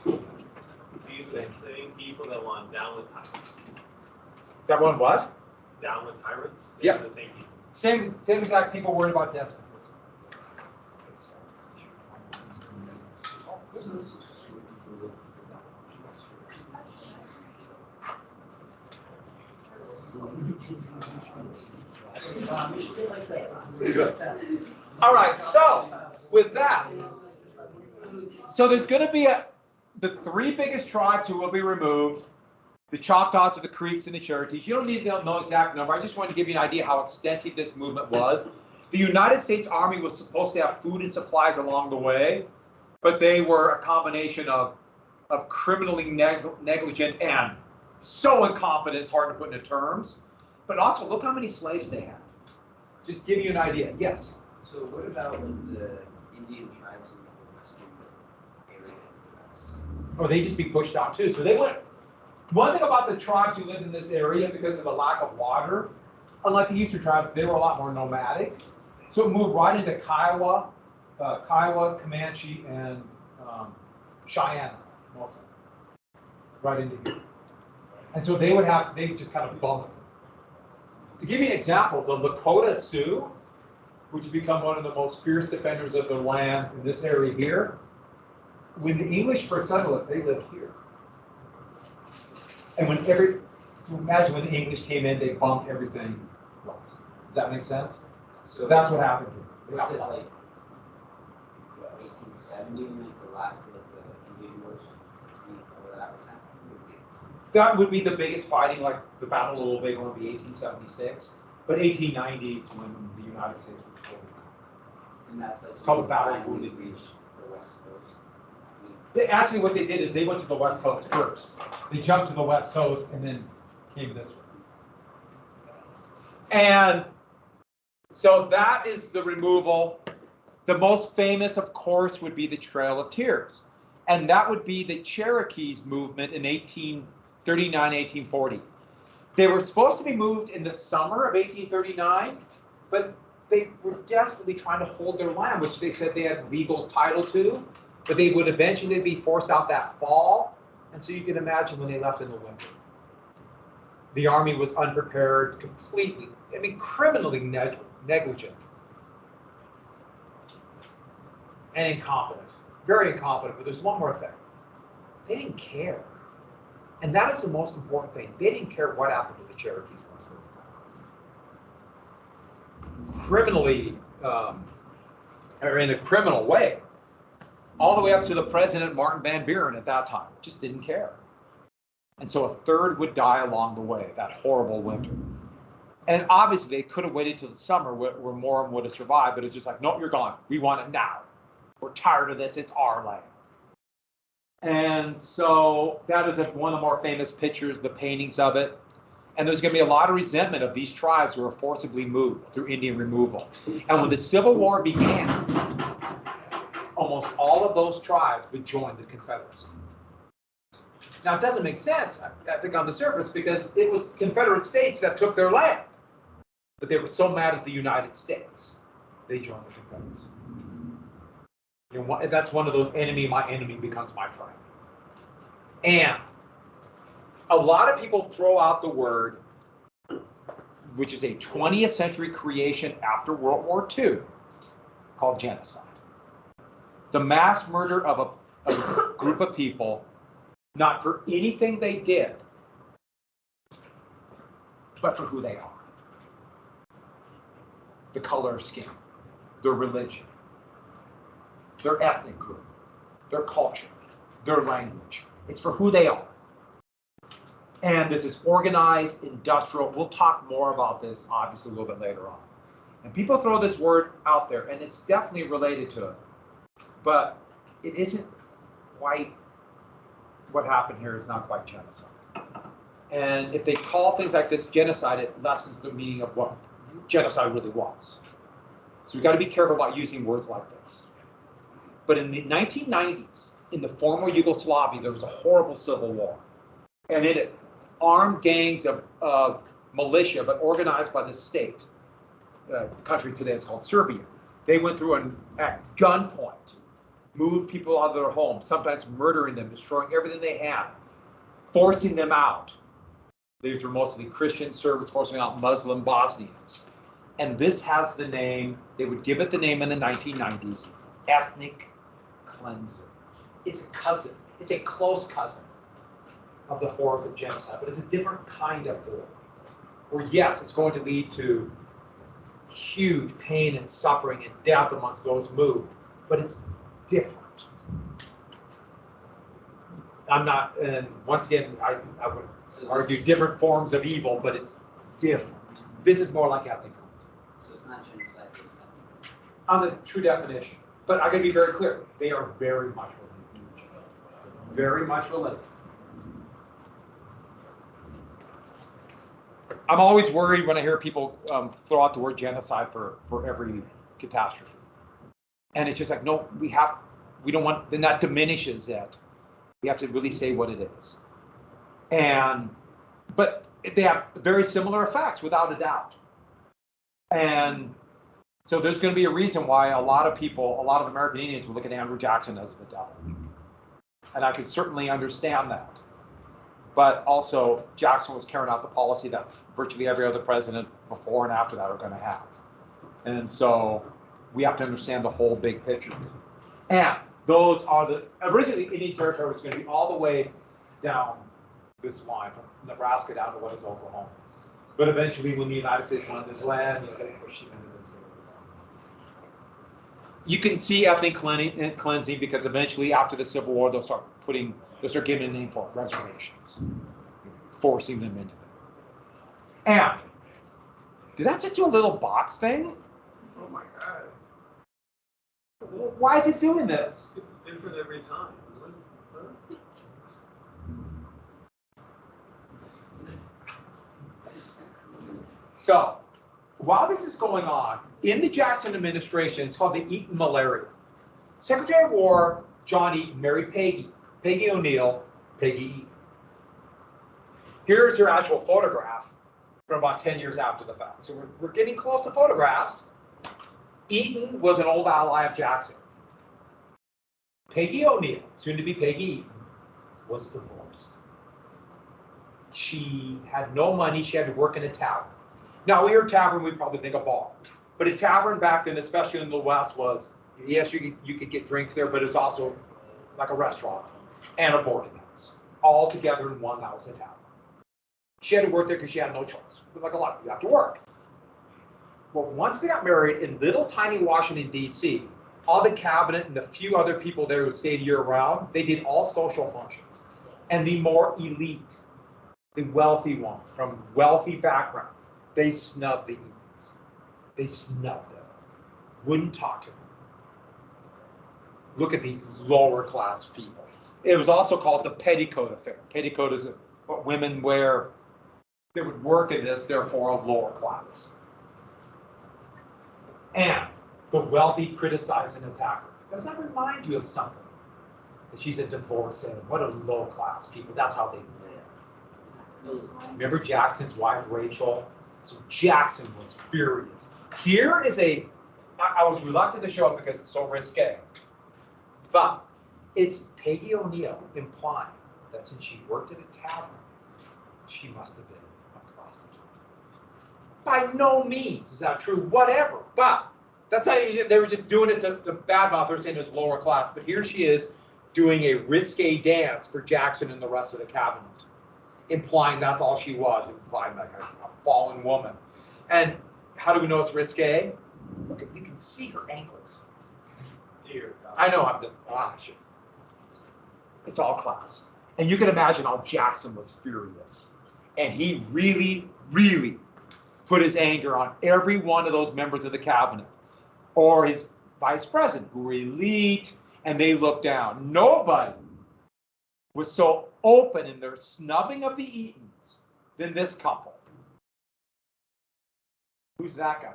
These are the same people that want down with tyrants. That one what? Down with tyrants? Yeah. They're the same people. Same exact people worried about despotism. Good. All right, so with that, so there's going to be the 3 biggest tribes who will be removed: the Choctaws, the Creeks, and the Cherokees. You don't need to know exact number. I just wanted to give you an idea how extensive this movement was. The United States Army was supposed to have food and supplies along the way, but they were a combination of of criminally negligent and so incompetent, it's hard to put into terms. But also, look how many slaves they had. Just give you an idea. Yes? So what about like the Indian tribes in the western area of the US? Or they just be pushed out too. So they went, one thing about the tribes who lived in this area, because of the lack of water, unlike the eastern tribes, they were a lot more nomadic. So it moved right into Kiowa, Comanche, and Cheyenne, mostly. Right into here. And so they just kind of bump it. To give you an example, the Lakota Sioux, which have become one of the most fierce defenders of their lands in this area here, when the English first settled it, they lived here. And so imagine when the English came in, they bumped everything west. Does that make sense? So that's what happened here. Was it like 1870 when like the last of the Indian Wars before that was happening? That would be the biggest fighting, like the Battle of Little Bighorn would be 1876. But 1890 is when the United States was fully conquered. And that's like It's called the Battle of finally Wounded reached Knee. the West Coast. Actually, what they did is they went to the West Coast first. They jumped to the West Coast and then came this way. And so that is the removal. The most famous, of course, would be the Trail of Tears. And that would be the Cherokees movement in 1839, 1840. They were supposed to be moved in the summer of 1839, but they were desperately trying to hold their land, which they said they had legal title to, but they would eventually be forced out that fall. And so you can imagine when they left in the winter. The army was unprepared, completely, criminally negligent and incompetent, very incompetent. But there's one more thing. They didn't care. And that is the most important thing. They didn't care what happened to the Cherokees once they were gone. Criminally, or in a criminal way, all the way up to the president, Martin Van Buren, at that time, just didn't care. And so a third would die along the way, that horrible winter. And obviously, they could have waited till the summer where more of them would have survived, but it's just like, nope, you're gone. We want it now. We're tired of this. It's our land. And so that is one of the more famous pictures, the paintings of it. And there's going to be a lot of resentment of these tribes who were forcibly moved through Indian removal. And when the Civil War began, almost all of those tribes would join the Confederacy. Now, it doesn't make sense, I think, on the surface, because it was Confederate states that took their land. But they were so mad at the United States, they joined the Confederacy. You know, that's one of those my enemy becomes my friend. And a lot of people throw out the word, which is a 20th century creation after World War II, called genocide. The mass murder of a group of people, not for anything they did, but for who they are. The color of skin, their religion, their ethnic group, their culture, their language. It's for who they are. And this is organized, industrial. We'll talk more about this, obviously, a little bit later on. And people throw this word out there, and it's definitely related to it. But it isn't quite, what happened here is not quite genocide. And if they call things like this genocide, it lessens the meaning of what genocide really was. So we've got to be careful about using words like this. But in the 1990s, in the former Yugoslavia, there was a horrible civil war. And in it, armed gangs of militia, but organized by the state, the country today is called Serbia. They went through at gunpoint, moved people out of their homes, sometimes murdering them, destroying everything they had, forcing them out. These were mostly Christian Serbs forcing out Muslim Bosnians. And this has the name, they would give it the name in the 1990s, ethnic cleansing. It's a cousin, it's a close cousin of the horrors of genocide, but it's a different kind of horror. Where yes, it's going to lead to huge pain and suffering and death amongst those moved, but it's different. I'm not, and once again, I would argue different forms of evil, but it's different. This is more like ethnic cleansing. So it's not genocide, it's not. On the true definition. But I'm going to be very clear, they are very much related to each other. very much related. I'm always worried when I hear people throw out the word genocide for every catastrophe. And it's just like, no, we don't want, then that diminishes it. We have to really say what it is. But they have very similar effects without a doubt. And so there's going to be a reason why a lot of American Indians will look at Andrew Jackson as the devil. And I can certainly understand that. But also, Jackson was carrying out the policy that virtually every other president before and after that are going to have. And so we have to understand the whole big picture. And those are originally Indian territory was going to be all the way down this line from Nebraska down to what is Oklahoma. But eventually when the United States wanted this land, they pushed it into this area. You can see ethnic cleansing because eventually after the Civil War, they'll start giving a name for it, reservations, forcing them into them. And did that just do a little box thing? Oh my God. Why is it doing this? It's different every time. So, while this is going on, in the Jackson administration, it's called the Eaton malaria. Secretary of War John Eaton married Peggy O'Neill, Peggy Eaton. Here's her actual photograph from about 10 years after the fact. So we're getting close to photographs. Eaton was an old ally of Jackson. Peggy O'Neill, soon to be Peggy Eaton, was divorced. She had no money. She had to work in a tavern. Now, we hear tavern, we probably think of bar. But a tavern back then, especially in the West, was, yes, you could get drinks there, but it's also like a restaurant and a boarding house. All together in one house, a tavern. She had to work there because she had no choice. But like a lot of people have to work. Well, once they got married in little tiny Washington, D.C., all the cabinet and the few other people there who stayed year-round, they did all social functions. And the more elite, the wealthy ones from wealthy backgrounds, they snubbed the Eatons. They snubbed them. Wouldn't talk to them. Look at these lower class people. It was also called the petticoat affair. Petticoat is what women wear. They would work in this, therefore, of lower class. And the wealthy criticize and attack her. Does that remind you of something? That she's a divorcee. What a low class people. That's how they live. Remember Jackson's wife, Rachel? So Jackson was furious. Here is I was reluctant to show it because it's so risque. But it's Peggy O'Neill implying that since she worked at a tavern, she must have been a prostitute. By no means is that true, whatever. But that's how they were just doing it to badmouth her, saying it was lower class. But here she is doing a risque dance for Jackson and the rest of the cabinet, implying that's all she was, implying like a fallen woman. And how do we know it's risque? Look, you can see her ankles. Dear God. I know I'm just, shit. It's all class. And you can imagine how Jackson was furious. And he really, really put his anger on every one of those members of the cabinet or his vice president who were elite and they looked down. Nobody was so open in their snubbing of the Eatons than this couple. Who's that guy?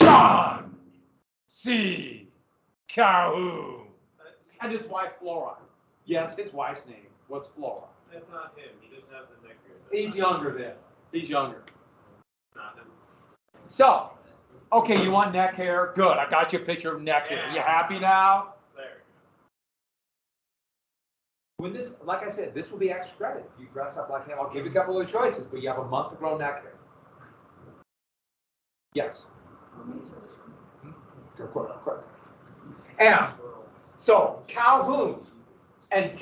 John C. Calhoun. And his wife, Flora. Yes, his wife's name was Flora. That's not him. He doesn't have the neck beard. He's younger then. He's younger. Not him. So, okay, you want neck hair? Good. I got you a picture of neck hair. You happy now? There. When this, like I said, this will be extra credit. If you dress up like him, I'll give you a couple of choices, but you have a month to grow neck hair. Yes. Quick. And so Calhoun and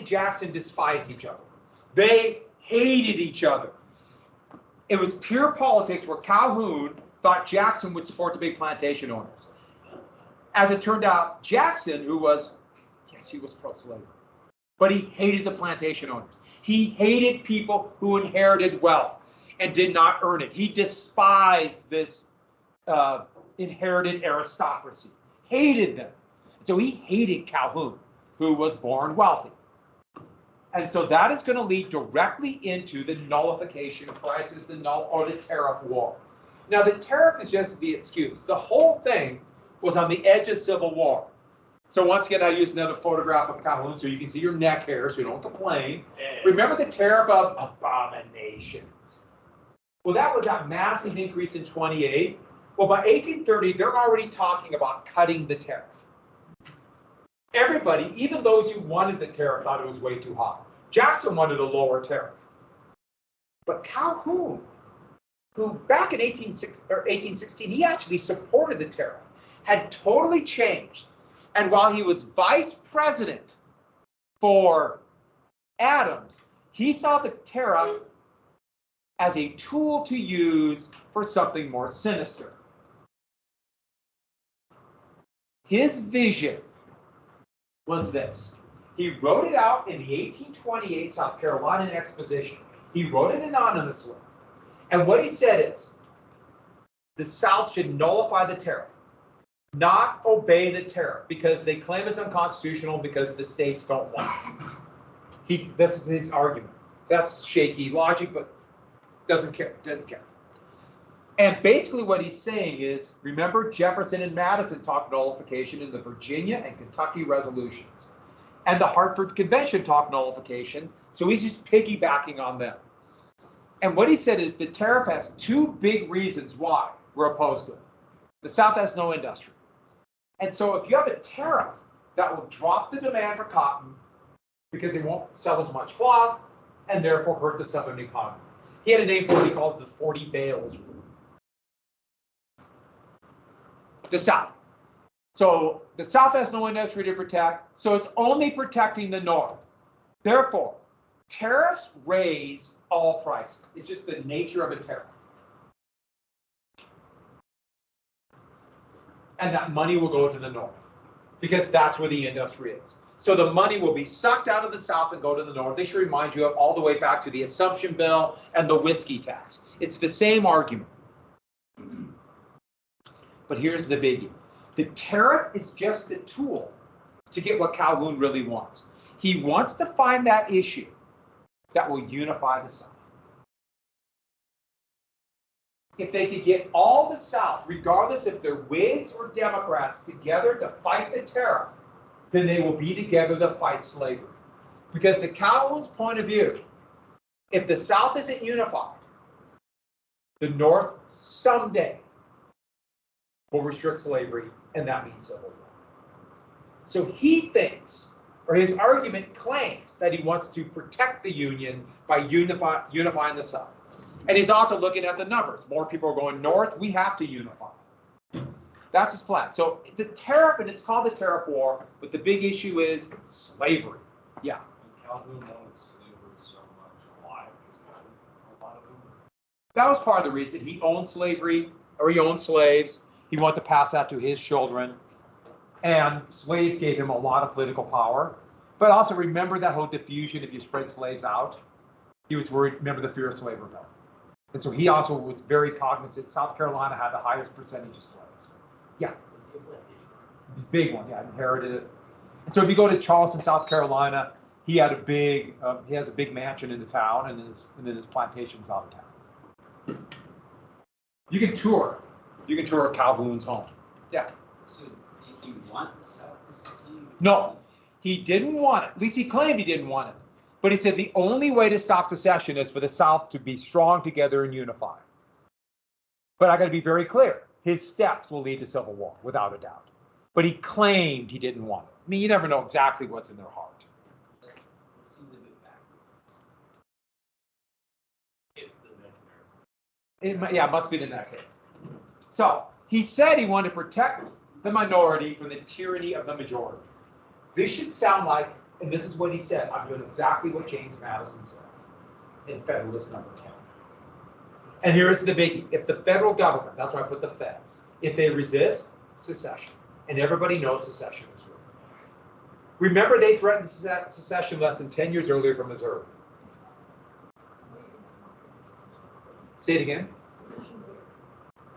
Jackson despised each other. They hated each other. It was pure politics where Calhoun thought Jackson would support the big plantation owners. As it turned out, Jackson, who was, yes, he was pro-slavery, but he hated the plantation owners. He hated people who inherited wealth and did not earn it. He despised this inherited aristocracy. hated them. So he hated Calhoun, who was born wealthy. And so that is going to lead directly into the nullification crisis, or the tariff war. Now, the tariff is just the excuse. The whole thing was on the edge of civil war. So once again, I use another photograph of Calhoun so you can see your neck hair so you don't complain. Yes. Remember the tariff of abominations. Well, that was that massive increase in 28. Well, by 1830, they're already talking about cutting the tariff. Everybody, even those who wanted the tariff, thought it was way too high. Jackson wanted a lower tariff. But Calhoun, who back in 1816, he actually supported the tariff, had totally changed. And while he was vice president for Adams, he saw the tariff as a tool to use for something more sinister. His vision was this. He wrote it out in the 1828 South Carolina Exposition. He wrote it anonymously. And what he said is, the South should nullify the tariff, not obey the tariff, because they claim it's unconstitutional because the states don't want it. This is his argument. That's shaky logic, but doesn't care. And basically what he's saying is, remember Jefferson and Madison talked nullification in the Virginia and Kentucky resolutions. And the Hartford Convention talked nullification, so he's just piggybacking on them. And what he said is the tariff has two big reasons why we're opposed to it. The South has no industry. And so if you have a tariff that will drop the demand for cotton because they won't sell as much cloth and therefore hurt the Southern economy. He had a name for it, he called it the 40 bales rule. The South. So the South has no industry to protect, so it's only protecting the North. Therefore, tariffs raise all prices. It's just the nature of a tariff. And that money will go to the North because that's where the industry is. So the money will be sucked out of the South and go to the North. They should remind you of all the way back to the Assumption Bill and the whiskey tax. It's the same argument. But here's the biggie. The tariff is just a tool to get what Calhoun really wants. He wants to find that issue that will unify the South. If they could get all the South, regardless if they're Whigs or Democrats, together to fight the tariff, then they will be together to fight slavery. Because to Calhoun's point of view, if the South isn't unified, the North someday will restrict slavery, and that means civil war. So he thinks, or his argument claims, that he wants to protect the Union by unifying the South. And he's also looking at the numbers. More people are going north, we have to unify. That's his plan. So the tariff, and it's called the tariff war, but the big issue is slavery. Yeah. Calhoun wanted slavery so much. Why? Because a lot of them. That was part of the reason. He owned slavery, or he owned slaves. He wanted to pass that to his children. And slaves gave him a lot of political power. But also remember that whole diffusion if you spread slaves out. He was worried, remember the fear of slave rebellion. And so he also was very cognizant. South Carolina had the highest percentage of slaves. Yeah. The big one, yeah, inherited it. And so if you go to Charleston, South Carolina, he has a big mansion in the town, and then his plantation's out of town. You can tour Calhoun's home. Yeah. So did you want the South to secede? No, he didn't want it. At least he claimed he didn't want it. But he said the only way to stop secession is for the South to be strong together and unified. But I got to be very clear. His steps will lead to civil war, without a doubt. But he claimed he didn't want it. I mean, you never know exactly what's in their heart. It seems a bit backwards. It's the next It must be the neck. So he said he wanted to protect the minority from the tyranny of the majority. This should sound like, and this is what he said, I'm doing exactly what James Madison said in Federalist number 10. And here's the biggie. If the federal government, that's why I put the feds, if they resist, secession. And everybody knows secession is real. Remember, they threatened secession less than 10 years earlier from Missouri. Say it again.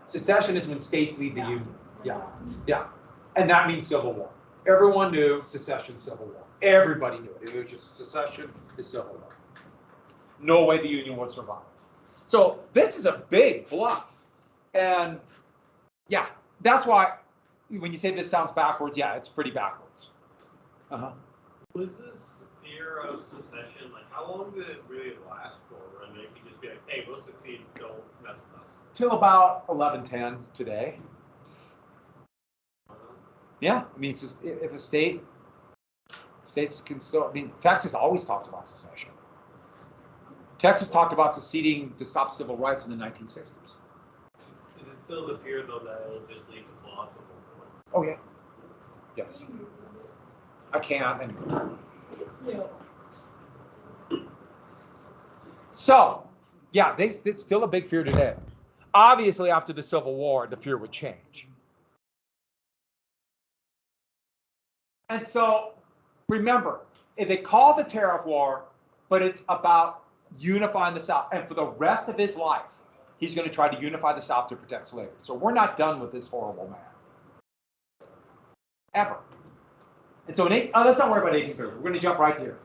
Secession is when states leave the Union. Yeah, yeah. And that means Civil War. Everyone knew secession, Civil War. Everybody knew it. It was just secession is Civil War. No way the Union would survive. So this is a big bluff. And yeah, that's why when you say this sounds backwards, yeah, it's pretty backwards. Uh-huh. Was this fear of secession, like how long did it really last for? And they could just be like, hey, we'll succeed, don't mess with us. Till about 1110 today. Yeah, I mean, if a states can still, I mean, Texas always talks about secession. Texas talked about seceding to stop civil rights in the 1960s. Is it still the fear, though, that it'll just lead to philosophical war? Oh, yeah. Yes. I can't anymore. So, yeah, it's still a big fear today. Obviously, after the Civil War, the fear would change. And so, remember, if they call the tariff war, but it's about unifying the South. And for the rest of his life, he's going to try to unify the South to protect slavery. So we're not done with this horrible man. Ever. And so let's not worry about 1830. We're going to jump right here.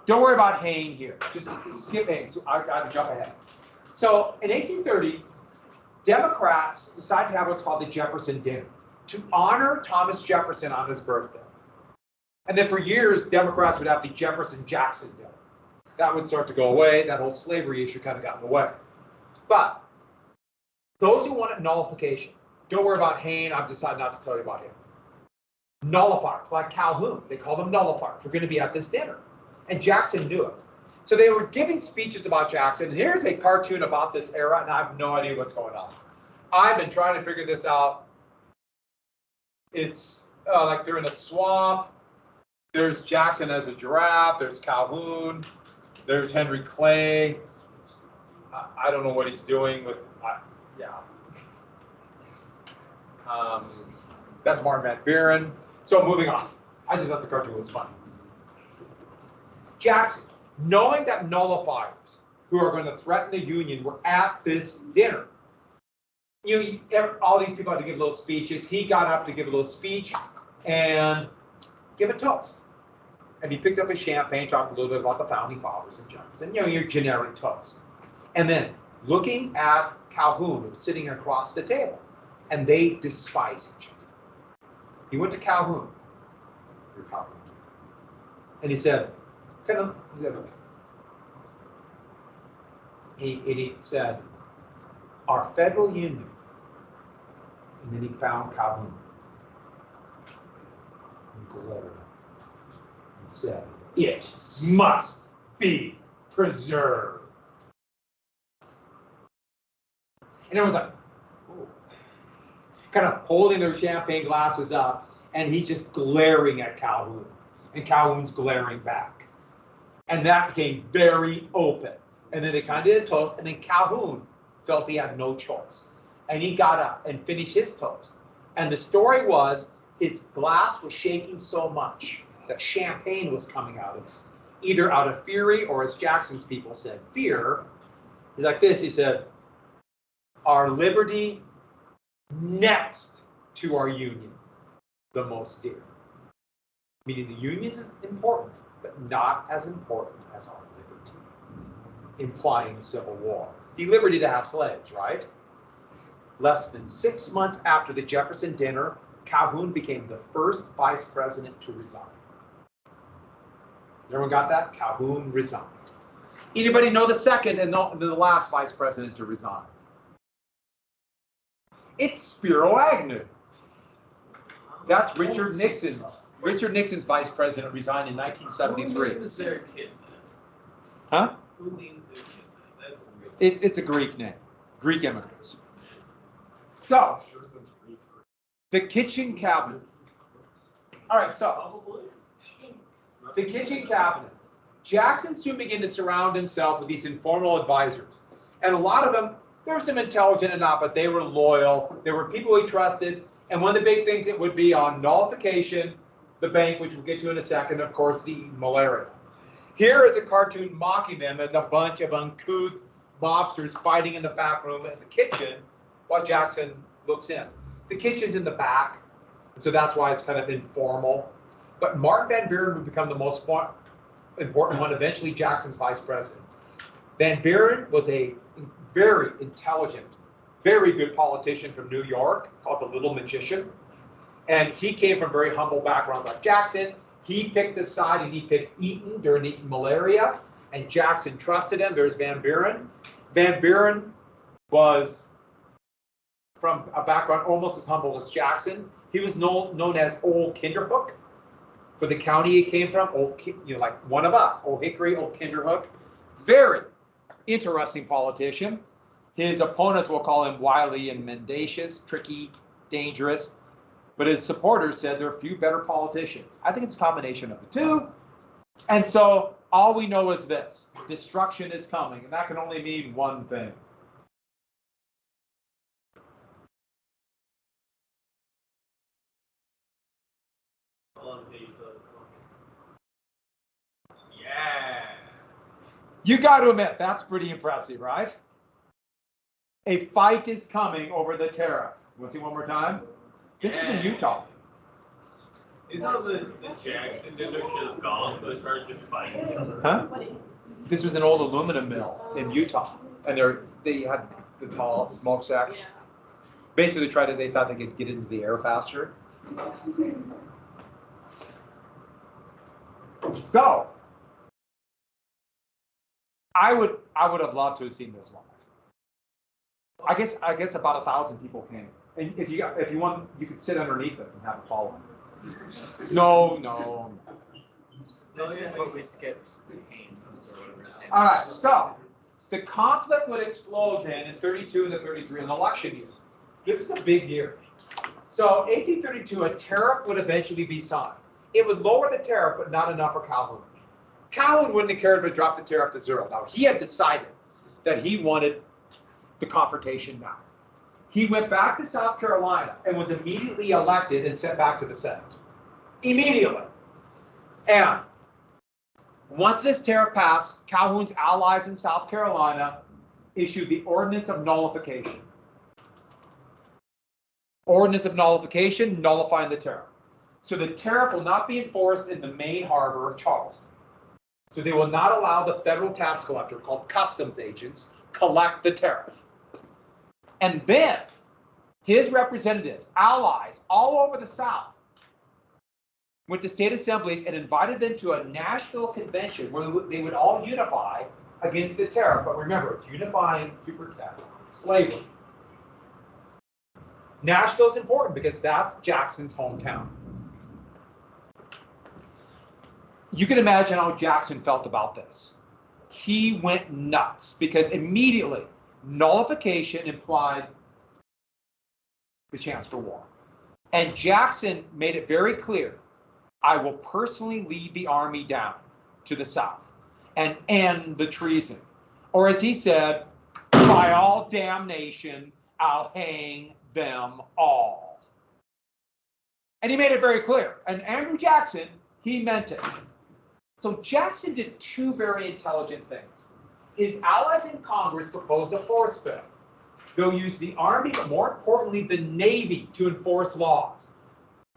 Don't worry about Hayne here. Just skip Hayne. So I got to jump ahead. So in 1830, Democrats decide to have what's called the Jefferson Dinner to honor Thomas Jefferson on his birthday. And then for years, Democrats would have the Jefferson-Jackson Dinner. That would start to go away. That whole slavery issue kind of got in the way. But those who wanted nullification, don't worry about Hayne. I've decided not to tell you about him. Nullifiers, like Calhoun, they call them nullifiers. We're going to be at this dinner. And Jackson knew it. So they were giving speeches about Jackson. And here's a cartoon about this era, and I have no idea what's going on. I've been trying to figure this out. It's like they're in a swamp. There's Jackson as a giraffe. There's Calhoun. There's Henry Clay. I don't know what he's doing with, yeah. That's Martin Van Buren. So moving on. I just thought the cartoon was funny. Jackson, knowing that nullifiers who are going to threaten the Union were at this dinner. All these people had to give little speeches. He got up to give a little speech and give a toast. And he picked up his champagne, talked a little bit about the founding fathers and Jefferson, your generic toast. And then looking at Calhoun, who was sitting across the table, and they despised each other. He went to Calhoun, and he said, he said, our federal union, and then he found Calhoun and glared and said, it must be preserved. And everyone's like, ooh. Kind of holding their champagne glasses up, and he's just glaring at Calhoun, and Calhoun's glaring back. And that became very open. And then they kind of did a toast, and then Calhoun felt he had no choice. And he got up and finished his toast. And the story was, his glass was shaking so much that champagne was coming out of it, either out of fury or, as Jackson's people said, fear. He's like this, he said, our liberty next to our union, the most dear. Meaning the union is important, but not as important as our liberty, implying civil war. The liberty to have slaves, right? Less than 6 months after the Jefferson dinner, Calhoun became the first vice president to resign. Everyone got that? Calhoun resigned. Anybody know the second and the last vice president to resign? It's Spiro Agnew. That's Richard Nixon's. Richard Nixon's vice president resigned in 1973. Who names their kid then? Huh? Who names their kid then? That's weird. It's a Greek name. Greek immigrants. So, the kitchen cabinet. All right, so the kitchen cabinet. Jackson soon began to surround himself with these informal advisors. And a lot of them, there were some intelligent and not, but they were loyal. There were people he trusted. And one of the big things it would be on nullification, the bank, which we'll get to in a second, of course, the malaria. Here is a cartoon mocking them as a bunch of uncouth mobsters fighting in the back room of the kitchen while Jackson looks in. The kitchen's in the back. So that's why it's kind of informal. But Martin Van Buren would become the most important one, eventually Jackson's vice president. Van Buren was a very intelligent, very good politician from New York called the Little Magician. And he came from very humble backgrounds like Jackson. He picked the side and he picked Eaton during the malaria, and Jackson trusted him. There's Van Buren. Van Buren was from a background almost as humble as Jackson. He was known as Old Kinderhook for the county he came from, like one of us, Old Hickory, Old Kinderhook. Very interesting politician. His opponents will call him wily and mendacious, tricky, dangerous. But his supporters said there are few better politicians. I think it's a combination of the two. And so all we know is this: destruction is coming, and that can only mean one thing. Yeah. You got to admit, that's pretty impressive, right? A fight is coming over the tariff. Want to see one more time? This was in Utah. Is that the Jackson district should have gone, but they started just fighting each other? Huh? This was an old aluminum mill in Utah, and they had the tall smokestacks. Basically, they thought they could get into the air faster. Go. I would have loved to have seen this live. I guess about 1,000 people came. And if you want, you could sit underneath it and have a follow. No. This is what we skipped. All right, so the conflict would explode then in 32 and 33, an election year. This is a big year. So 1832, a tariff would eventually be signed. It would lower the tariff, but not enough for Calhoun. Calhoun wouldn't have cared to drop the tariff to 0. Now, he had decided that he wanted the confrontation now. He went back to South Carolina and was immediately elected and sent back to the Senate. Immediately. And once this tariff passed, Calhoun's allies in South Carolina issued the Ordinance of Nullification. Ordinance of Nullification, nullifying the tariff. So the tariff will not be enforced in the main harbor of Charleston. So they will not allow the federal tax collector, called customs agents, collect the tariff. And then his representatives, allies all over the South, went to state assemblies and invited them to a national convention where they would all unify against the tariff. But remember, it's unifying to protect slavery. Nashville is important because that's Jackson's hometown. You can imagine how Jackson felt about this. He went nuts because immediately nullification implied the chance for war. And Jackson made it very clear, I will personally lead the army down to the South and end the treason. Or as he said, by all damnation, I'll hang them all. And he made it very clear. And Andrew Jackson, he meant it. So Jackson did two very intelligent things. His allies in Congress proposed a force bill. They'll use the Army, but more importantly, the Navy to enforce laws.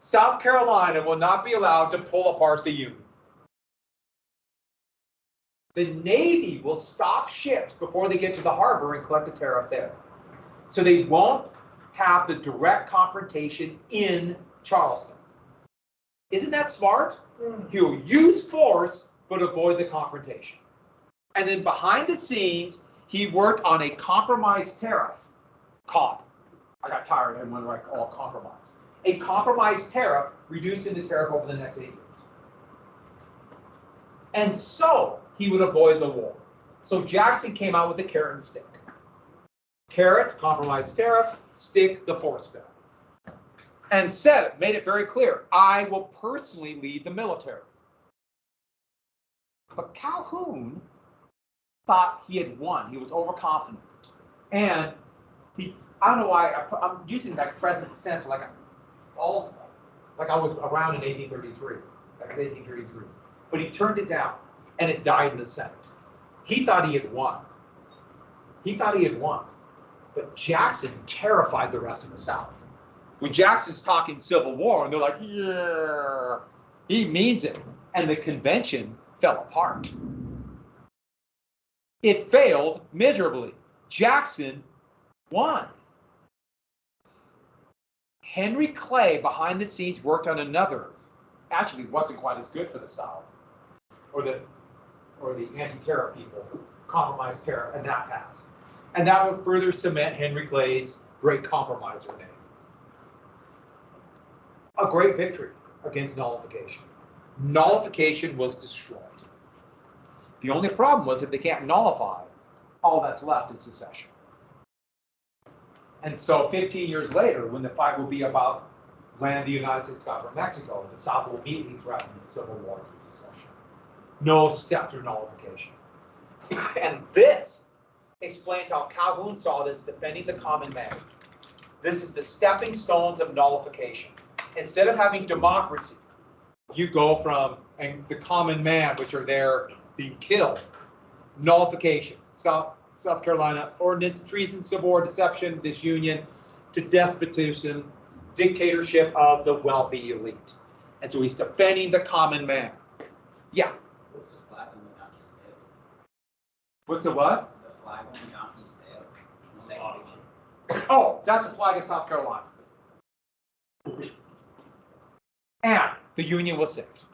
South Carolina will not be allowed to pull apart the Union. The Navy will stop ships before they get to the harbor and collect the tariff there. So they won't have the direct confrontation in Charleston. Isn't that smart? He'll use force, but avoid the confrontation. And then behind the scenes, he worked on a compromise tariff called, I got tired and went like all compromise. A compromise tariff, reducing the tariff over the next 8 years. And so he would avoid the war. So Jackson came out with a carrot and stick. Carrot, compromise tariff, stick, the force bill. And said it, made it very clear, I will personally lead the military. But Calhoun thought he had won. He was overconfident. And I don't know why, I'm using that present sense like I was around in 1833. That was 1833. But he turned it down, and it died in the Senate. He thought he had won. But Jackson terrified the rest of the South when Jackson's talking Civil War and they're like, yeah, he means it. And the convention fell apart. It failed miserably. Jackson won. Henry Clay, behind the scenes, worked on another, actually wasn't quite as good for the South, or the anti-tariff people, compromise tariff, and that passed. And that would further cement Henry Clay's great compromiser name. A great victory against nullification. Nullification was destroyed. The only problem was that they can't nullify, all that's left is secession. And so 15 years later, when the fight will be about land the United States got from Mexico, the South will immediately threaten the Civil War through secession. No step through nullification. And this explains how Calhoun saw this defending the common man. This is the stepping stones of nullification. Instead of having democracy, you go from and the common man, which are there being killed, nullification, South Carolina ordinance, treason, civil war, deception, disunion, to despotism, dictatorship of the wealthy elite. And so he's defending the common man. Yeah. What's the flag on the donkey's tail? What's the what? The flag on the donkey's tail. The second picture. Oh, that's a flag of South Carolina. And the Union was saved.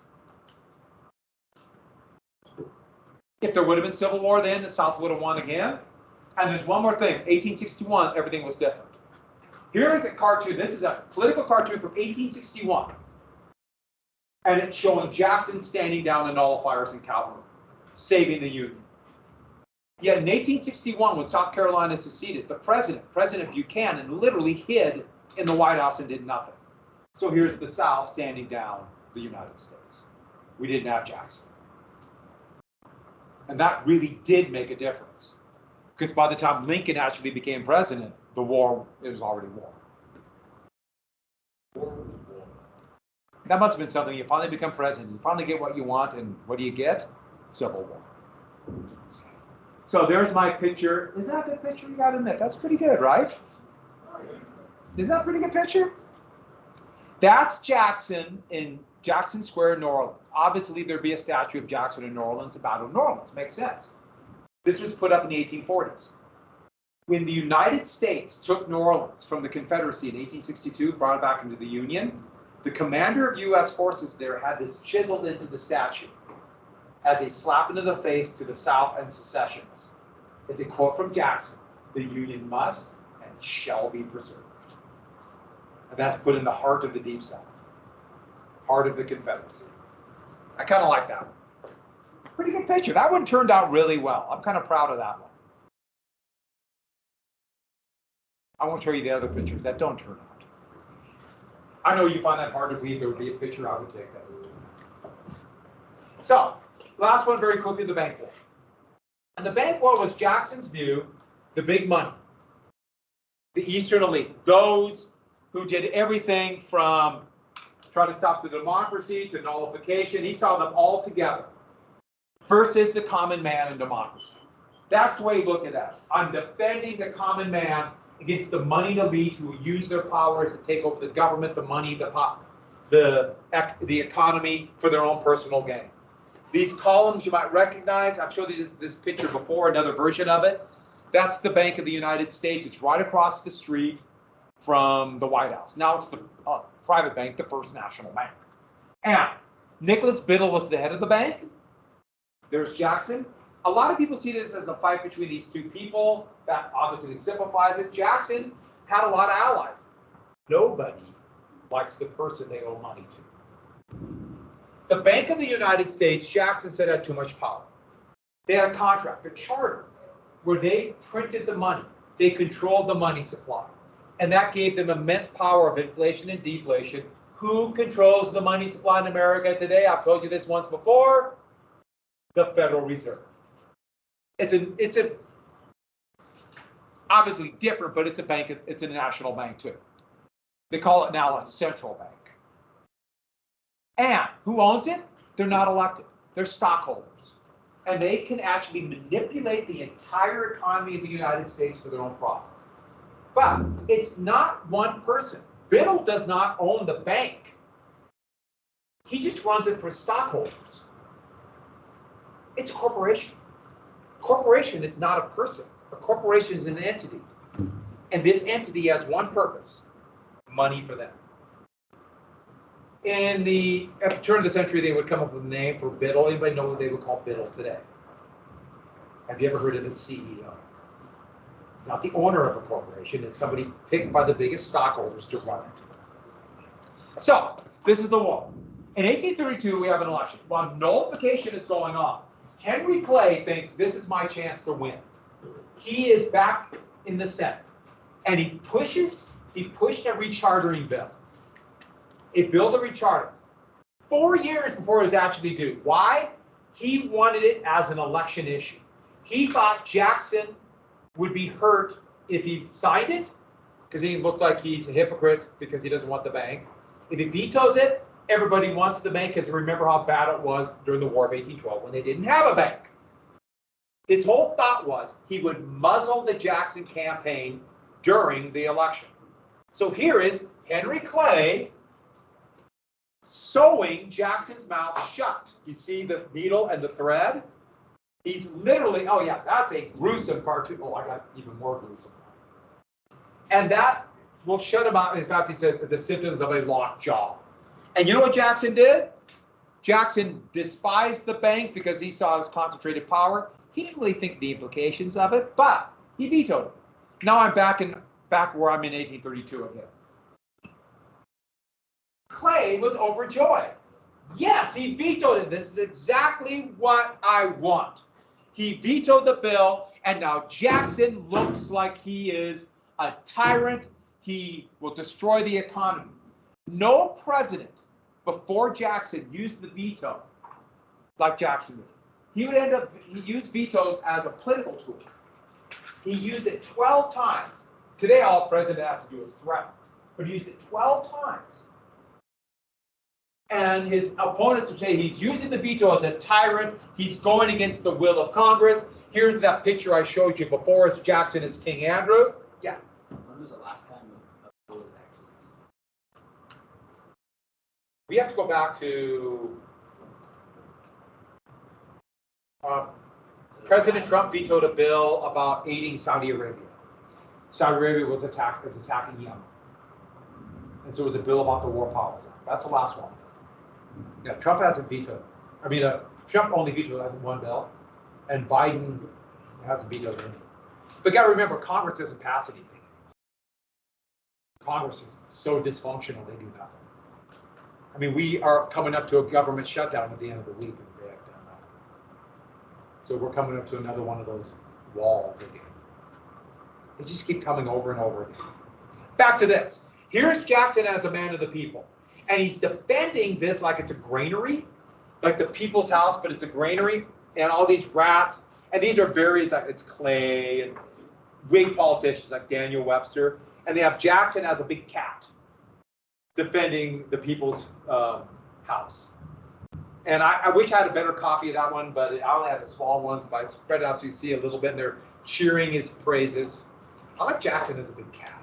If there would have been Civil War then, the South would have won again. And there's one more thing, 1861, everything was different. Here's a cartoon, this is a political cartoon from 1861. And it's showing Jackson standing down the nullifiers in Calhoun, saving the Union. Yet in 1861, when South Carolina seceded, the President Buchanan, literally hid in the White House and did nothing. So here's the South standing down the United States. We didn't have Jackson. And that really did make a difference. Because by the time Lincoln actually became president, the war, it was already war. That must have been something. You finally become president, you finally get what you want, and what do you get? Civil War. So there's my picture. Is that a good picture? You gotta admit, that's pretty good, right? Isn't that a pretty good picture? That's Jackson in Jackson Square, New Orleans. Obviously, there'd be a statue of Jackson in New Orleans, a Battle of New Orleans. Makes sense. This was put up in the 1840s. When the United States took New Orleans from the Confederacy in 1862, brought it back into the Union, the commander of U.S. forces there had this chiseled into the statue as a slap into the face to the South and secessionists. It's a quote from Jackson: "The Union must and shall be preserved." And that's put in the heart of the Deep South, heart of the Confederacy. I kind of like that one. Pretty good picture. That one turned out really well. I'm kind of proud of that one. I won't show you the other pictures that don't turn out. I know you find that hard to believe there would be a picture. I would take that. So, last one very quickly, the bank war. And the bank war was Jackson's view, the big money, the Eastern elite, those who did everything from trying to stop the democracy to nullification. He saw them all together versus the common man and democracy. That's the way he looked at that. I'm defending the common man against the moneyed elite who use their powers to take over the government, the money, the economy for their own personal gain. These columns you might recognize. I've showed you this picture before, another version of it. That's the Bank of the United States. It's right across the street from the White House. Now it's the private bank, the First National Bank. And Nicholas Biddle was the head of the bank. There's Jackson. A lot of people see this as a fight between these two people. That obviously simplifies it. Jackson had a lot of allies. Nobody likes the person they owe money to. The Bank of the United States, Jackson said, had too much power. They had a contract, a charter, where they printed the money. They controlled the money supply. And that gave them immense power of inflation and deflation. Who controls the money supply in America today? I've told you this once before. The Federal Reserve. It's a obviously different, but it's a bank. It's a national bank too. They call it now a central bank. And who owns it? They're not elected. They're stockholders. And they can actually manipulate the entire economy of the United States for their own profit. But it's not one person Biddle does not own the bank. He just runs it for stockholders. It's a corporation. Corporation is not a person. A corporation is an entity. And this entity has one purpose: money for them. At the turn of the century, they would come up with a name for Biddle. Anybody know what they would call Biddle today? Have you ever heard of the CEO? It's not the owner of a corporation. It's somebody picked by the biggest stockholders to run it. So, this is the war. In 1832, we have an election. While nullification is going on, Henry Clay thinks this is my chance to win. He is back in the Senate. And he pushed a rechartering bill. A bill to recharter. 4 years before it was actually due. Why? He wanted it as an election issue. He thought Jackson would be hurt if he signed it, because he looks like he's a hypocrite because he doesn't want the bank. If he vetoes it, everybody wants the bank, because remember how bad it was during the War of 1812 when they didn't have a bank. His whole thought was he would muzzle the Jackson campaign during the election. So here is Henry Clay sewing Jackson's mouth shut. You see the needle and the thread? He's literally, oh yeah, that's a gruesome cartoon. Oh, I got even more gruesome. And that will shut him out. In fact, he said the symptoms of a locked jaw. And you know what Jackson did? Jackson despised the bank because he saw its concentrated power. He didn't really think the implications of it, but he vetoed it. Now I'm back where I'm in 1832 again. Clay was overjoyed. Yes, he vetoed it. This is exactly what I want. He vetoed the bill, and now Jackson looks like he is a tyrant. He will destroy the economy. No president before Jackson used the veto like Jackson did. He used vetoes as a political tool. He used it 12 times. Today, all a president has to do is threaten, but he used it 12 times. And his opponents would say he's using the veto as a tyrant. He's going against the will of Congress. Here's that picture I showed you before. It's Jackson as King Andrew. Yeah. When was the last time a bill was actually? We have to go back to President Trump vetoed a bill about aiding Saudi Arabia. Saudi Arabia was attacking Yemen. And so it was a bill about the War Powers Act. That's the last one. Yeah, Trump hasn't vetoed. I mean, Trump only vetoed one bill, and Biden hasn't vetoed any. But got to remember, Congress doesn't pass anything. Congress is so dysfunctional, they do nothing. I mean, we are coming up to a government shutdown at the end of the week, and they have done nothing. So we're coming up to another one of those walls again. They just keep coming over and over again. Back to this. Here's Jackson as a man of the people. And he's defending this like it's a granary, like the people's house, but it's a granary, and all these rats. And these are various, like it's Clay and Whig politicians like Daniel Webster. And they have Jackson as a big cat defending the people's house. And I wish I had a better copy of that one, but I only have the small ones, but I spread it out so you see a little bit, and they're cheering his praises. I like Jackson as a big cat.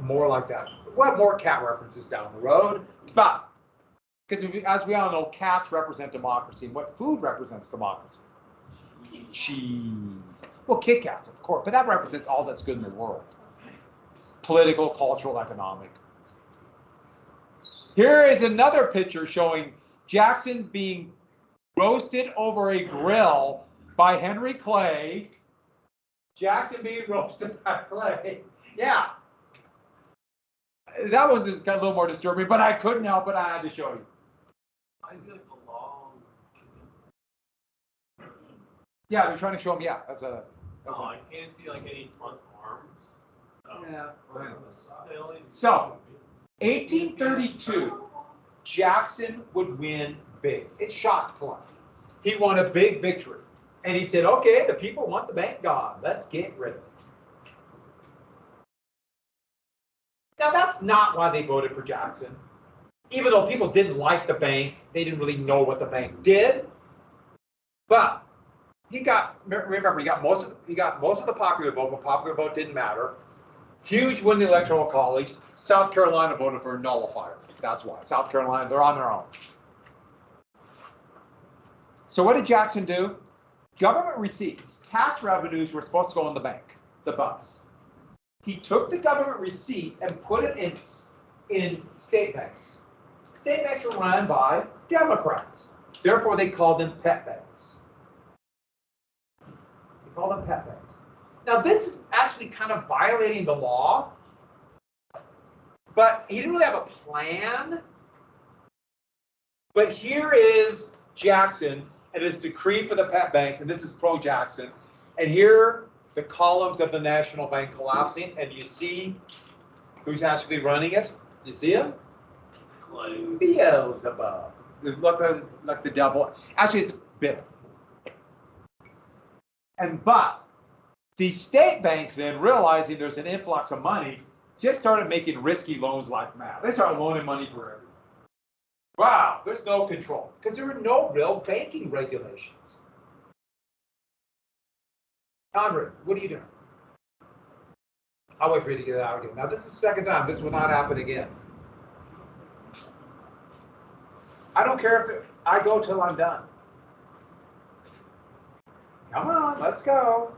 More like that. We'll have more cat references down the road, but because as we all know, cats represent democracy. And what food represents democracy? Cheese. Well, Kit Kats, of course, but that represents all that's good in the world. Political, cultural, economic. Here is another picture showing Jackson being roasted over a grill by Henry Clay. Jackson being roasted by Clay. Yeah. That one's just got a little more disturbing, but I couldn't help it. I had to show you. I feel like a long. Yeah, they're trying to show him. Yeah, I can't see like any front arms. Yeah. So, 1832, Jackson would win big. It shocked Columbia. He won a big victory, and he said, "Okay, the people want the bank gone. Let's get rid of it." Now, that's not why they voted for Jackson. Even though people didn't like the bank, they didn't really know what the bank did. But he got most of the popular vote, but popular vote didn't matter. Huge win in the Electoral College. South Carolina voted for a nullifier. That's why. South Carolina, they're on their own. So what did Jackson do? Government receipts, tax revenues were supposed to go in the bank, the bus. He took the government receipts and put it in state banks. State banks were run by Democrats. Therefore, they called them pet banks. They called them pet banks. Now, this is actually kind of violating the law, but he didn't really have a plan. But here is Jackson and his decree for the pet banks, and this is pro-Jackson. And here, the columns of the national bank collapsing, and you see who's actually running it? Do you see him? Beelzebub. Look like the devil. Actually, it's bitter. But the state banks then, realizing there's an influx of money, just started making risky loans like mad. They started loaning money for everything. Wow, there's no control because there were no real banking regulations. Andre, what are you doing? I'll wait for you to get it out again. Now, this is the second time. This will not happen again. I don't care if I go till I'm done. Come on, let's go.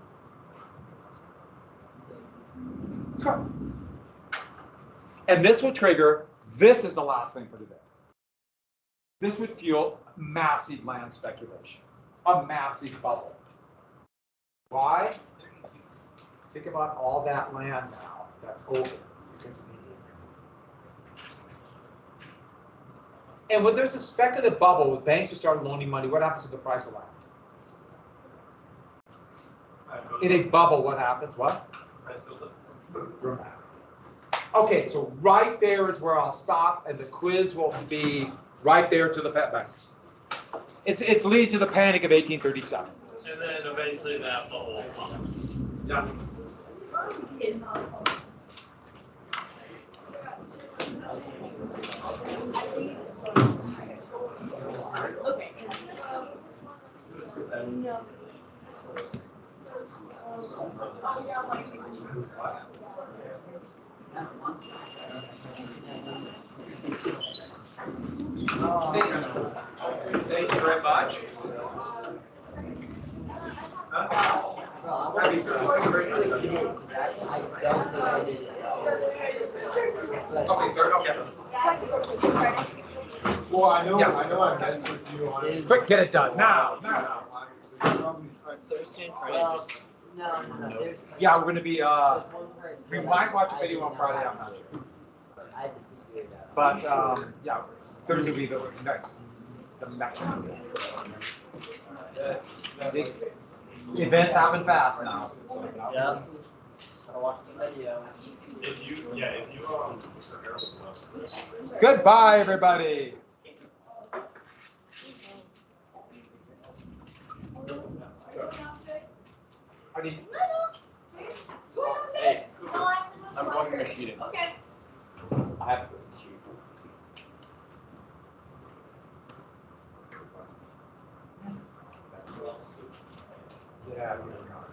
Let's go. And this would trigger, this is the last thing for today. This would fuel massive land speculation, a massive bubble. Why? Think about all that land now that's open because of India. And when there's a speculative bubble, when banks start loaning money, what happens to the price of land? In a bubble, what happens? What? Dramatic. Okay, so right there is where I'll stop, and the quiz will be right there to the pet banks. It's leading to the Panic of 1837. And then eventually that bubble pops. Yeah. Okay. No. Thank you very much. Okay, third, okay. Well, I know, Yeah. I know I messed with you on. Quick, get it done now. Obviously, probably. Thursday and Friday, just. No, there's. Yeah, we're gonna be. there's one where it's We like- might watch a video on Friday. I'm not sure. I had to figure it out. But yeah, Thursday will be the next one. The events happen fast now. Yeah. I watched the video. If you Goodbye, everybody. I need. Hey, I'm going to machine it. Okay. I have to shoot. Yeah, you're not.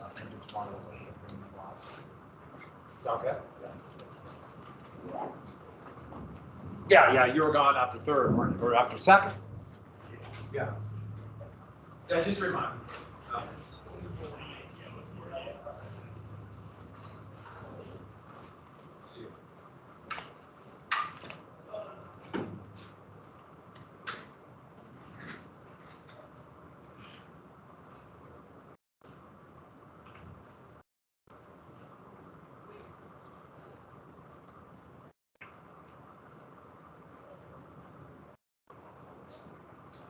I think it's one of the last. Is that okay? Yeah, you were gone after third, weren't you? Or after second? Yeah. Yeah, just remind me.